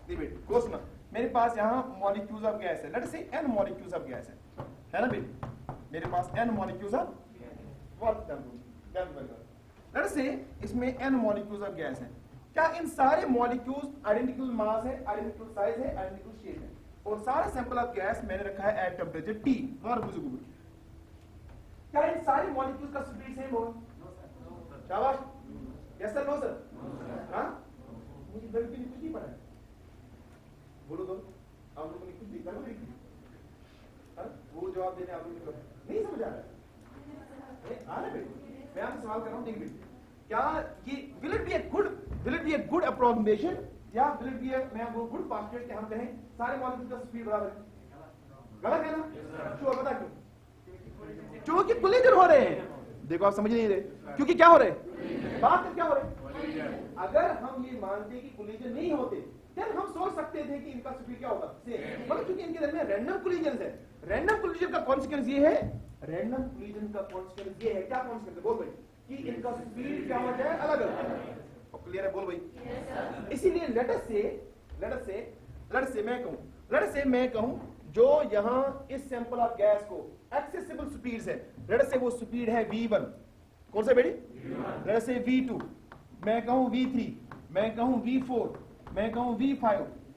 बेटी, कोसना, मेरे पास यहाँ मॉलिक्यूल्स ऑफ गैस है. Let's say n molecules of gas है ना बेटी? मेरे पास n molecules of let's say इसमें n मॉलिक्यूल्स ऑफ गैस है. क्या इन सारे मॉलिक्यूल्स आइडेंटिकल मास है, आइडेंटिकल साइज है, आइडेंटिकल शेप है, और सारा सैंपल ऑफ गैस मैंने रखा है एट टेंपरेचर T. क्या इन सारे मॉलिक्यूल्स का स्पीड सेम होगा? शाबाश. Yes sir, no sir? हाँ, मुझे गणित में कुछ नहीं पढ़ा है. बोलो तो आप लोगों ने कुछ नहीं कहा. वो जवाब देने आप लोगों ने नहीं समझ आ रहा है. मैं आपसे सवाल कर रहा हूँ. देखिए, क्या ये will it be a good approximation या will it be a good postulate कि हम कहें सारे मॉलिक्यूल का स्पीड बराबर है? गलत है ना? क्यों? बता क्यों? क्योंकि कोलिजन हो रहे हैं. देखो आप समझ नहीं रहे. क्योंकि क्या हो रहे हैं? बात क्या हो रही है? अगर हम ये मानते कि कोलिजन नहीं होते, फिर हम सोच सकते थे कि इनका स्पीड क्या होगा, मतलब क्योंकि इनके दरमियान रैंडम कोलिजन है. रैंडम कोलिजन का कॉन्सिक्वेंस ये है, रैंडम कोलिजन का कॉन्सिक्वेंस ये है, क्या कॉन्सिक्वेंस है? बोल भाई, कि इनका स्पीड क्या हो जाए, अलग अलग. क्लियर है? बोल भाई. इसीलिए लेट अस से मैं कहूं जो यहां इस सैंपल ऑफ गैस को एक्सेसिबल स्पीड्स है, लेट अस से वो स्पीड है V1. कौन सा बेटी? लेट अस से V2, मैं कहूं V3, मैं कहूं V4, मैं कहूं V5,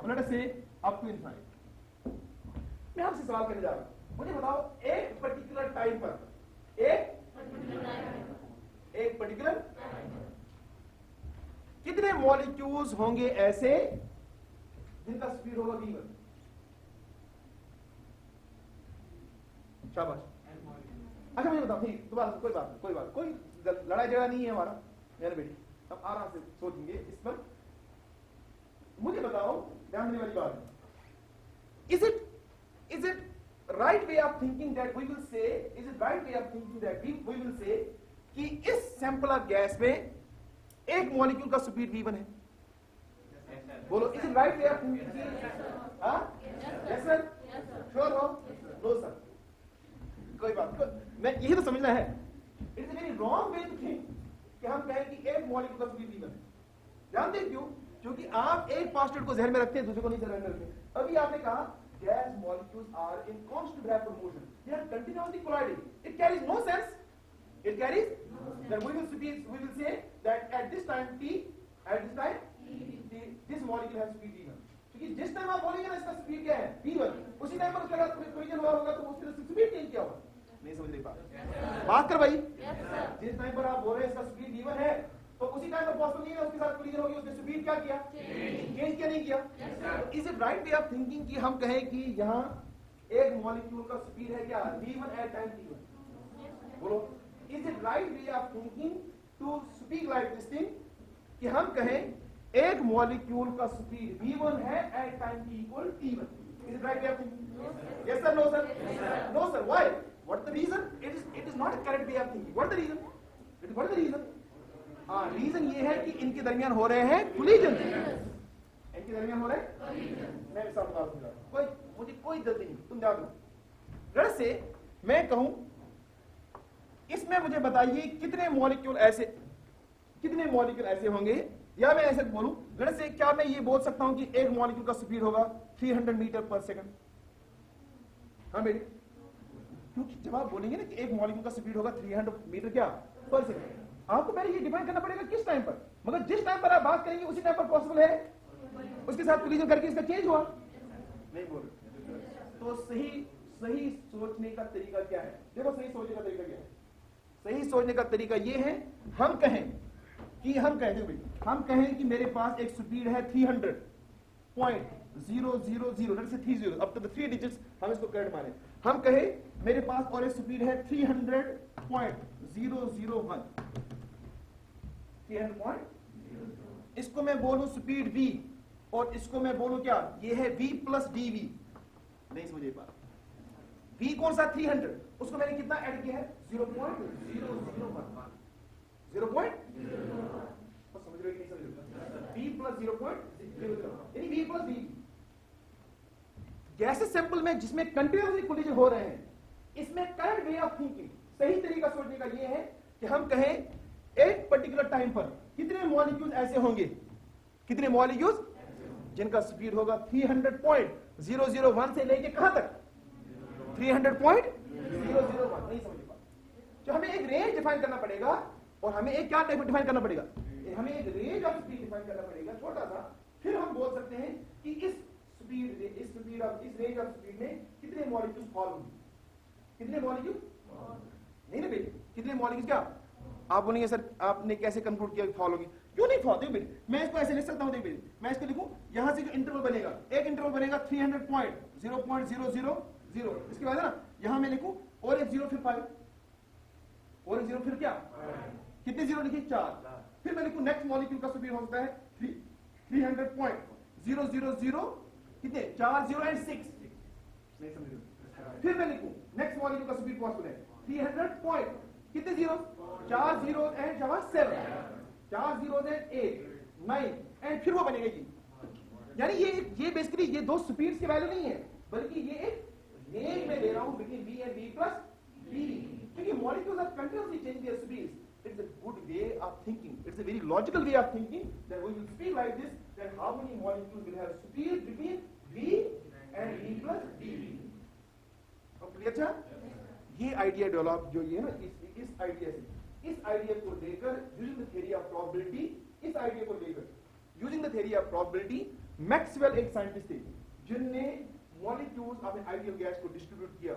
लेट अस से अप टू इनफाइनाइट. मैं आपसे सवाल करने जा रहा हूं. मुझे बताओ, एक पर्टिकुलर टाइम पर एक पर्टिकुलर कितने मॉलिक्यूल्स होंगे ऐसे जिनका स्पीड होगा V1? शाबाश. अच्छा मुझे बताओ, ठीक, दोबारा कोई लड़ाई झगड़ा नहीं है हमारा, मेरे बेटी, हम आराम से सोचेंगे इस पर. मुझे बताओ, ध्यान देने वाली बात है, is it right way of thinking that we will say, कि इस सैंपल ऑफ गैस में एक मॉलिक्यूल का स्पीड V1 है? बोलो, is it right way of thinking? हाँ? Yes sir? Sure हो? No sir? कोई बात, मैं यही तो समझना है. It is a very wrong way to think कि हम कहें कि एक मॉलिक्यूल का स्पीड V1 है. जानते हैं क्यों? क्योंकि आप एक पोस्टुलेट को ध्यान में रखते हैं, दूसरे को नहीं ध्यान में रखते. अभी आपने कहा gas molecules are in constant rapid motion, they are continuously colliding. It carries no sense. Then we will say that at this time T, this molecule has speed V1. क्योंकि जिस टाइम आप बोलेंगे ना इसका स्पीड क्या है, V1, उसी time पर उसका कोलिजन हुआ होगा तो उसकी स्पीड चेंज क्या होगा? नहीं समझ रही बात कर भाई. जिस टाइम पर आप बोल रहे हैं इसका स्पीड V1 है, तो उसी टाइम पर पॉसिबल नहीं है उसके साथ कोलिजन होगी, उसने स्पीड क्या किया? चेंज किया नहीं किया? Is it right way of thinking कि हम कहें कि यहाँ एक मॉलिक्यूल का स्पीड है क्या, V1 एट टाइम T1? बोलो, is it right way of thinking to speak like this thing कि हम कहें एक मॉलिक्यूल का स्पीड V1 है at time T equal T1? Is it right way of thinking? Yes sir? No sir? No sir. Why? What the reason? It is not a correct way of thinking. What the reason? Reason ये है कि इनके दरमियान हो रहे हैं collision. इनके दरमियान हो रहे हैं, मैं मुझे कोई जल्दी नहीं, तुम जान लो. लेट्स से मैं कहूं इसमें मुझे बताइए कितने मॉलिक्यूल ऐसे होंगे, या मैं ऐसे बोलूं, लेट्स से क्या मैं ये बोल सकता हूं कि एक मॉलिक्यूल का स्पीड होगा 300 मीटर पर सेकंड? हाँ बेटी, क्योंकि जब आप बोलेंगे ना कि एक मॉलिक्यूल का स्पीड होगा 300 मीटर क्या पर सेकंड, आपको पहले ये डिफाइन करना पड़ेगा किस टाइम पर. मगर जिस टाइम पर आप बात करेंगे उसी टाइम पर पॉसिबल है उसके साथ कोलिजन करके इसका चेंज हुआ. नहीं बोल. तो सही सोचने का तरीका क्या है? देखो सही सोचने का तरीका क्या है. सही सोचने का तरीका ये है, हम कहें कि मेरे पास एक स्पीड है 300.000, let's say 30 up to the 3 digits हम इसको करेक्ट माने. हम कहें मेरे पास और एक स्पीड है 300.001, इसको मैं बोलूं स्पीड V और इसको मैं बोलूं क्या, ये है V प्लस dV. नहीं समझे बात. V कौन सा 300, उसको मैंने कितना ऐड किया है 0.001. गैसेस सैंपल में जिसमें कंटिन्यूसली कोलिजन हो रहे हैं, इसमें करंट वे ऑफ थिंकिंग, सही तरीका सोचने का ये है कि हम कहें एक पर्टिकुलर टाइम पर कितने मॉलिक्यूल्स ऐसे होंगे, कितने मॉलिक्यूल्स जिनका स्पीड होगा 300.001 से लेके कहां तक 300.001। नहीं समझ पा, तो हमें एक रेंज डिफाइन करना पड़ेगा और हमें एक क्या डिफाइन करना पड़ेगा, हमें एक रेंज ऑफ स्पीड डिफाइन करना पड़ेगा छोटा सा। फिर हम बोल सकते हैं कि इस रेंज ऑफ स्पीड में कितने मॉलिक्यूल्स फॉल होंगे, कितने मॉलिक्यूल नहीं ना बेटे, कितने मॉलिक्यूल्स, क्या आप बोलेंगे सर आपने कैसे कंक्लूड किया फॉल होगी, क्यों नहीं फॉल, देखो बेटे मैं इसको ऐसे लिख सकता हूं, देखो बेटे मैं इसको लिखूं, यहां से जो इंटरवल बनेगा, एक इंटरवल बनेगा 300.0.000, इसके बाद है ना यहां मैं लिखूं और एक जीरो फिर 5 और एक जीरो फिर क्या, कितने जीरो लिखिए 4, फिर मैं लिखूं नेक्स्ट मॉलिक्यूल का स्पीड होता है 300.000 कितने 4 0 एंड 6, नहीं समझ, फिर मैं लिखूं नेक्स्ट मॉलिक्यूल का स्पीड पॉसिबल है 300 पॉइंट कितने जीरो 4 0 एंड 7 4 0 एंड 8 9 एंड फिर वो बनेगी। यानी ये बेसिकली ये दो स्पीड्स की वैल्यू नहीं है, बल्कि ये एक रेंज में ले रहा हूं between v and v plus v, क्योंकि molecules are continuously changing their speeds. It's a good way of thinking. It's a very logical way of thinking that we will speak like this, that how many molecules will have speed between v and v plus d. अच्छा ये idea develop जो ये ना इस idea से, इस idea को लेकर using the theory of probability, इस आइडिया को लेकर using the theory of probability, Maxwell एक साइंटिस्ट थे जिनने molecules of an ideal gas को डिस्ट्रीब्यूट किया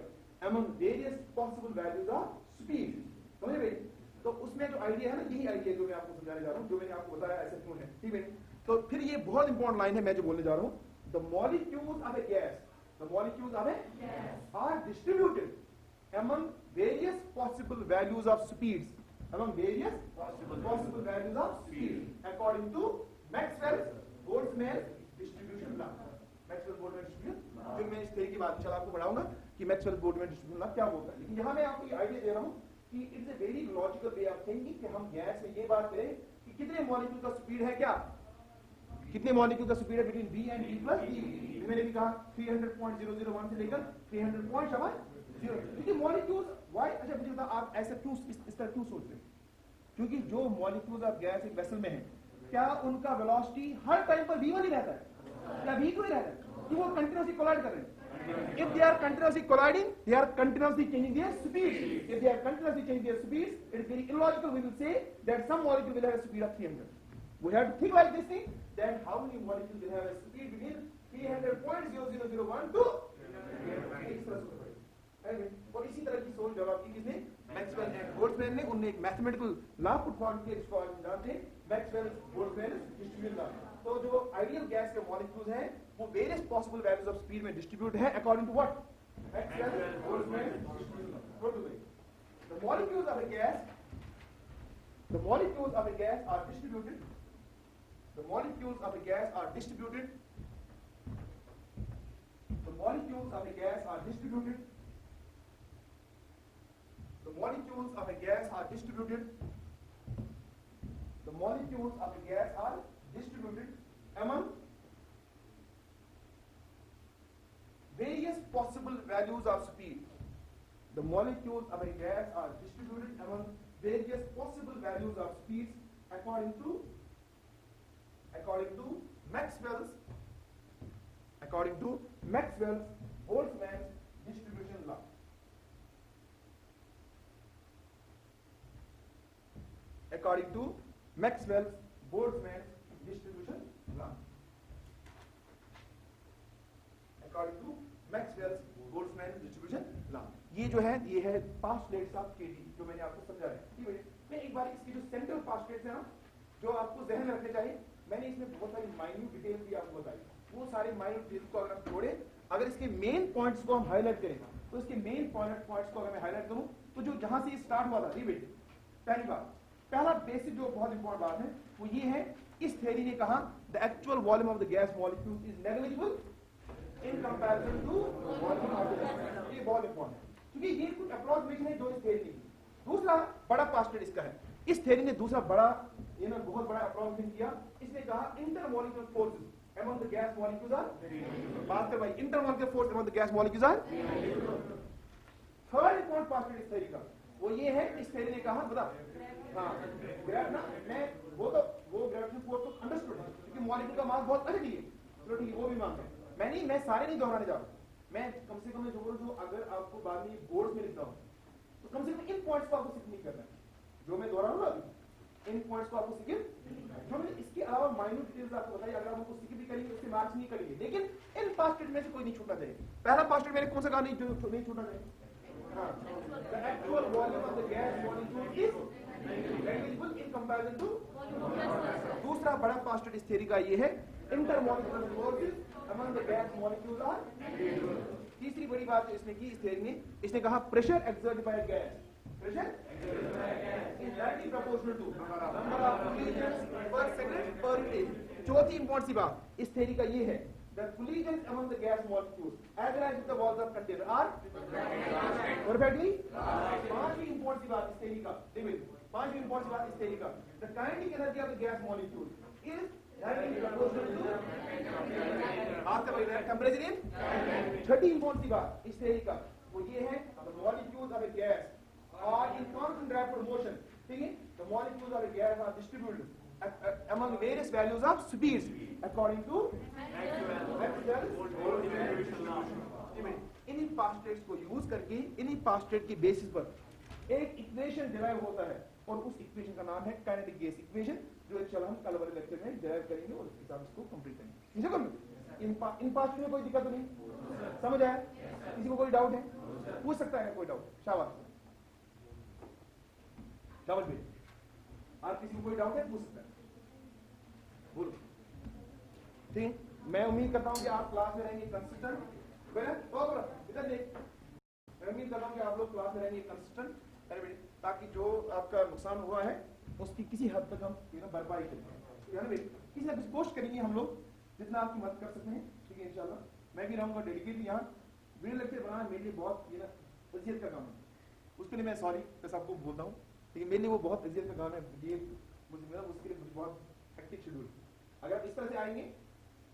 among various possible values of speed, समझ रहे? तो उसमें जो आइडिया है ना, यही आइडिया जो मैं आपको समझाने जा रहा हूं, जो मैंने आपको बताया ऐसा क्यों है, ठीक है? तो फिर ये बहुत इंपॉर्टेंट लाइन है मैं जो बोलने जा रहा हूं, the molecules of a gas, the molecules of a gas are distributed among various possible values of speeds, among various possible values of speed according to Maxwell-Boltzmann distribution law. Maxwell-Boltzmann distribution, फिर मैं इस theory की बात चला आपको बढ़ाऊंगा कि Maxwell-Boltzmann distribution law क्या बोलता है, लेकिन यहाँ मैं आपको ये आइडिया दे रहा हूँ कि it's a very logical way of thinking कि हम गैस में ये बात करें कि कितने मॉलिक्यूल का स्पीड है, क्या कितने मॉलिक्यूल का स्पीड है between v and v plus d। मैंने भी कहा 300.001 से लेकर 300.0, क्योंकि मॉलिक्यूल्स व्हाई, अच्छा मुझे बता आप ऐसा क्यों इस तरह क्यों सोच रहे हैं? क्योंकि जो मॉलिक्यूल्स ऑफ गैस एक वेसल में है, क्या उनका वेलोसिटी हर टाइम पर v1 ही रहता है, क्या v2 ही रहता है, कि वो कंटीन्यूअसली कोलाइड कर रहे हैं? If they are continuously colliding, they are continuously changing their speed. If they are continuously changing their speeds, it is very illogical. We will say that some molecule will have a speed of 300. We have to think like this thing. Then how many molecules will have a speed between 300.0001 to 300. और इसी तरह की सोच develop की किसने? Maxwell and Boltzmann ने। उन्होंने एक मैथमेटिकल लॉ पुट फॉरवर्ड किया जिसको आज हम जानते हैं मैक्सवेल बोल्ट्जमैन डिस्ट्रीब्यूशन लॉ। तो जो आइडियल गैस के मॉलिक्यूल्स हैं वो various possible values of speed में डिस्ट्रीब्यूट है according to what? Maxwell Boltzmann distribution law. What do they? The molecules of a gas are distributed. The molecules of a gas are distributed. The molecules of a gas are distributed. The molecules of a gas are distributed. The molecules of a gas are distributed among various possible values of speed. The molecules of a gas are distributed among various possible values of speeds according to Maxwell's Boltzmann distribution law. According to Maxwell's Boltzmann distribution law. According to Maxwell's Boltzmann distribution law. ये जो है ये है postulates of KD जो मैंने आपको समझाया है। ठीक है, मैं एक बार इसकी जो सेंट्रल postulates है ना जो आपको जहन में रखने चाहिए, मैंने इसमें बहुत सारी माइन्यूट डिटेल्स भी आपको बताई। वो सारी माइन्यूट डिटेल्स को अगर आप जोड़े, अगर इसके मेन पॉइंट्स को हम हाईलाइट करें तो इसके मेन पॉइंट्स को अगर मैं हाईलाइट करूं तो जो जहां से स्टार्ट हुआ था, रिपीट पहली बात, पहला बेसिक जो बहुत इंपॉर्टेंट बात है वो ये है, इस थ्योरी ने कहा the actual volume of the gas molecule is negligible in comparison to volume of the gas. ये बहुत इंपॉर्टेंट है क्योंकि ये कुछ अप्रोक्सीमेशन है जो इस थ्योरी ने। दूसरा बड़ा पोस्टुलेट इसका है, इस थ्योरी ने दूसरा बड़ा बहुत बड़ा अप्रोक्सीमेशन किया। इसने कहा intermolecular forces among the gas molecules are बात कर भाई intermolecular force among the gas molecules are third important postulate इस theory का वो ये है इस theory ने कहा बता हाँ ना मैं वो gravitational force तो अंडरस्टूड है क्योंकि मॉलिक्यूल का मास बहुत अधिक है चलो ठीक है वो भी मानता हूँ मैं सारे नहीं दोहराने जा रहा हूँ मैं कम से कम जो बोल दूँ अगर आपको बाद में बोर्ड में लिखता हूँ तो कम से कम इन पॉइंट्स को आपको सिर्फ नहीं करना है जो मैं दोहरा रहा हूँ अभी इन पॉइंट्स को आपको सिर्फ जो मैंने इसके अलावा माइन्यूट डिटेल्स आपको बताइए अगर आप उसको सिर्फ भी करेंगे उसके मार्क्स नहीं करेंगे लेकिन इन पास्टेड में से कोई नहीं छूटना चाहिए पहला पास्टेड मैंने कौन सा कहा नहीं छूटना चाहिए हाँ the actual volume of the gas molecule is negligible in comparison to दूसरा बड़ा पास्टेड इस थ्योरी का ये है intermolecular forces among the gas molecules are तीसरी बड़ी बात जो इसने की इस थ्योरी ने इसने कहा pressure exerted by a gas pressure is directly proportional to number of collisions per second per minute चौथी इंपॉर्टेंट सी बात इस थ्योरी का ये है that collisions among the gas molecules as well as the walls of container are perfectly पांचवी important सी बात इस theory का पांचवी इंपॉर्टेंट सी बात इस थ्योरी का the kinetic energy of the gas molecule is directly proportional to आपका भाई टेंपरेचर इन छठी इंपॉर्टेंट सी बात इस थ्योरी का वो ये है the molecules of a gas are in constant rapid motion ठीक है the molecules of a gas are distributed among various values of speeds according to इन्हीं पास्टेट्स को यूज करके इन्हीं पास्टेट के बेसिस पर एक इक्वेशन डिराइव होता है और उस इक्वेशन का नाम है काइनेटिक गैस इक्वेशन जो इंशाल्लाह हम कल वाले लेक्चर में डिराइव करेंगे और उसके साथ इसको कंप्लीट करेंगे ठीक है इन पास्टेट में कोई दिक्कत तो नहीं समझ आया किसी को कोई डाउट है पूछ सकता है कोई डाउट शाबाश शाबाश भाई आप किसी को कोई डाउट है पूछ सकता है बोलो ठीक मैं उम्मीद करता हूं कि आप क्लास में रहेंगे कंसिस्टेंट इधर देख मैं उम्मीद करता हूं कि आप लोग क्लास में रहेंगे कंसिस्टेंट ताकि जो आपका नुकसान हुआ है उसकी किसी हद तक हम भरपाई करें किसी ना किसी कोशिश करेंगे हम लोग जितना आपकी मदद कर सकते हैं ठीक है इंशाल्लाह मैं भी रहूंगा डेलीगेट यहाँ वीडियो लेक्चर बनाना मेरे लिए बहुत इज्जत का काम है उसके लिए मैं सॉरी मैं सबको बोलता हूँ लेकिन मेरे लिए वो बहुत इज्जत का काम है ये मुझे उसके लिए बहुत हेक्टिक शेड्यूल अगर आप इस तरह से आएंगे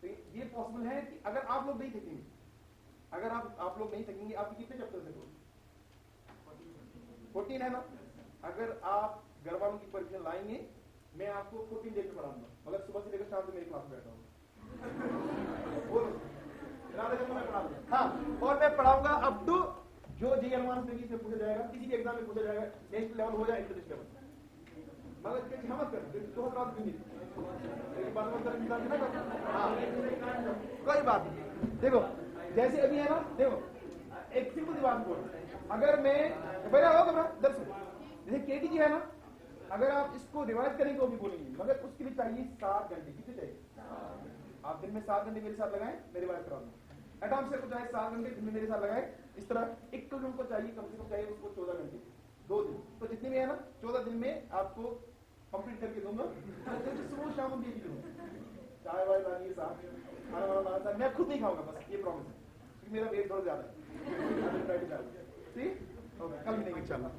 तो ये पॉसिबल है कि अगर आप लोग नहीं थकेंगे अगर आप लोग नहीं थकेंगे आपके कितने चैप्टर है 14 है ना अगर आप घर वालों की परीक्षा लाएंगे मैं आपको 14 डेज में पढ़ाऊंगा मगर सुबह से लेकर शाम तक मेरी क्लास में बैठा हूँ हाँ और मैं पढ़ाऊंगा अप टू जो जी एडवांस में से पूछा जाएगा किसी भी एग्जाम में पूछा जाएगा नेशनल लेवल हो जाए इंटरनेशनल लेवल मगर इसकी हिम्मत कर तो रात भी कोई बात नहीं देखो जैसे अभी है ना देखो एक सिंपल बात बोल अगर मैं पहले होगा दरअसल जैसे केटीजी है ना अगर आप इसको रिवाइज करेंगे तो भी बोलेंगे मगर उसके लिए चाहिए 7 घंटे कितने चाहिए आप दिन में 7 घंटे मेरे साथ लगाएं मैं रिवाइज करा दूंगा एटॉम से को चाहिए 7 घंटे दिन में मेरे साथ लगाएं इस तरह एक तो को चाहिए कम से कम चाहिए उसको 14 घंटे 2 दिन तो जितने में है ना 14 दिन में आपको कंप्लीट करके दूंगा सुबह शाम भी चाय वाय लाइए साहब खाना वाना लाना मैं खुद नहीं खाऊंगा बस ये प्रॉमिस है क्योंकि मेरा वेट बहुत ज्यादा है ठीक ओके कल मिलेंगे इंशाल्लाह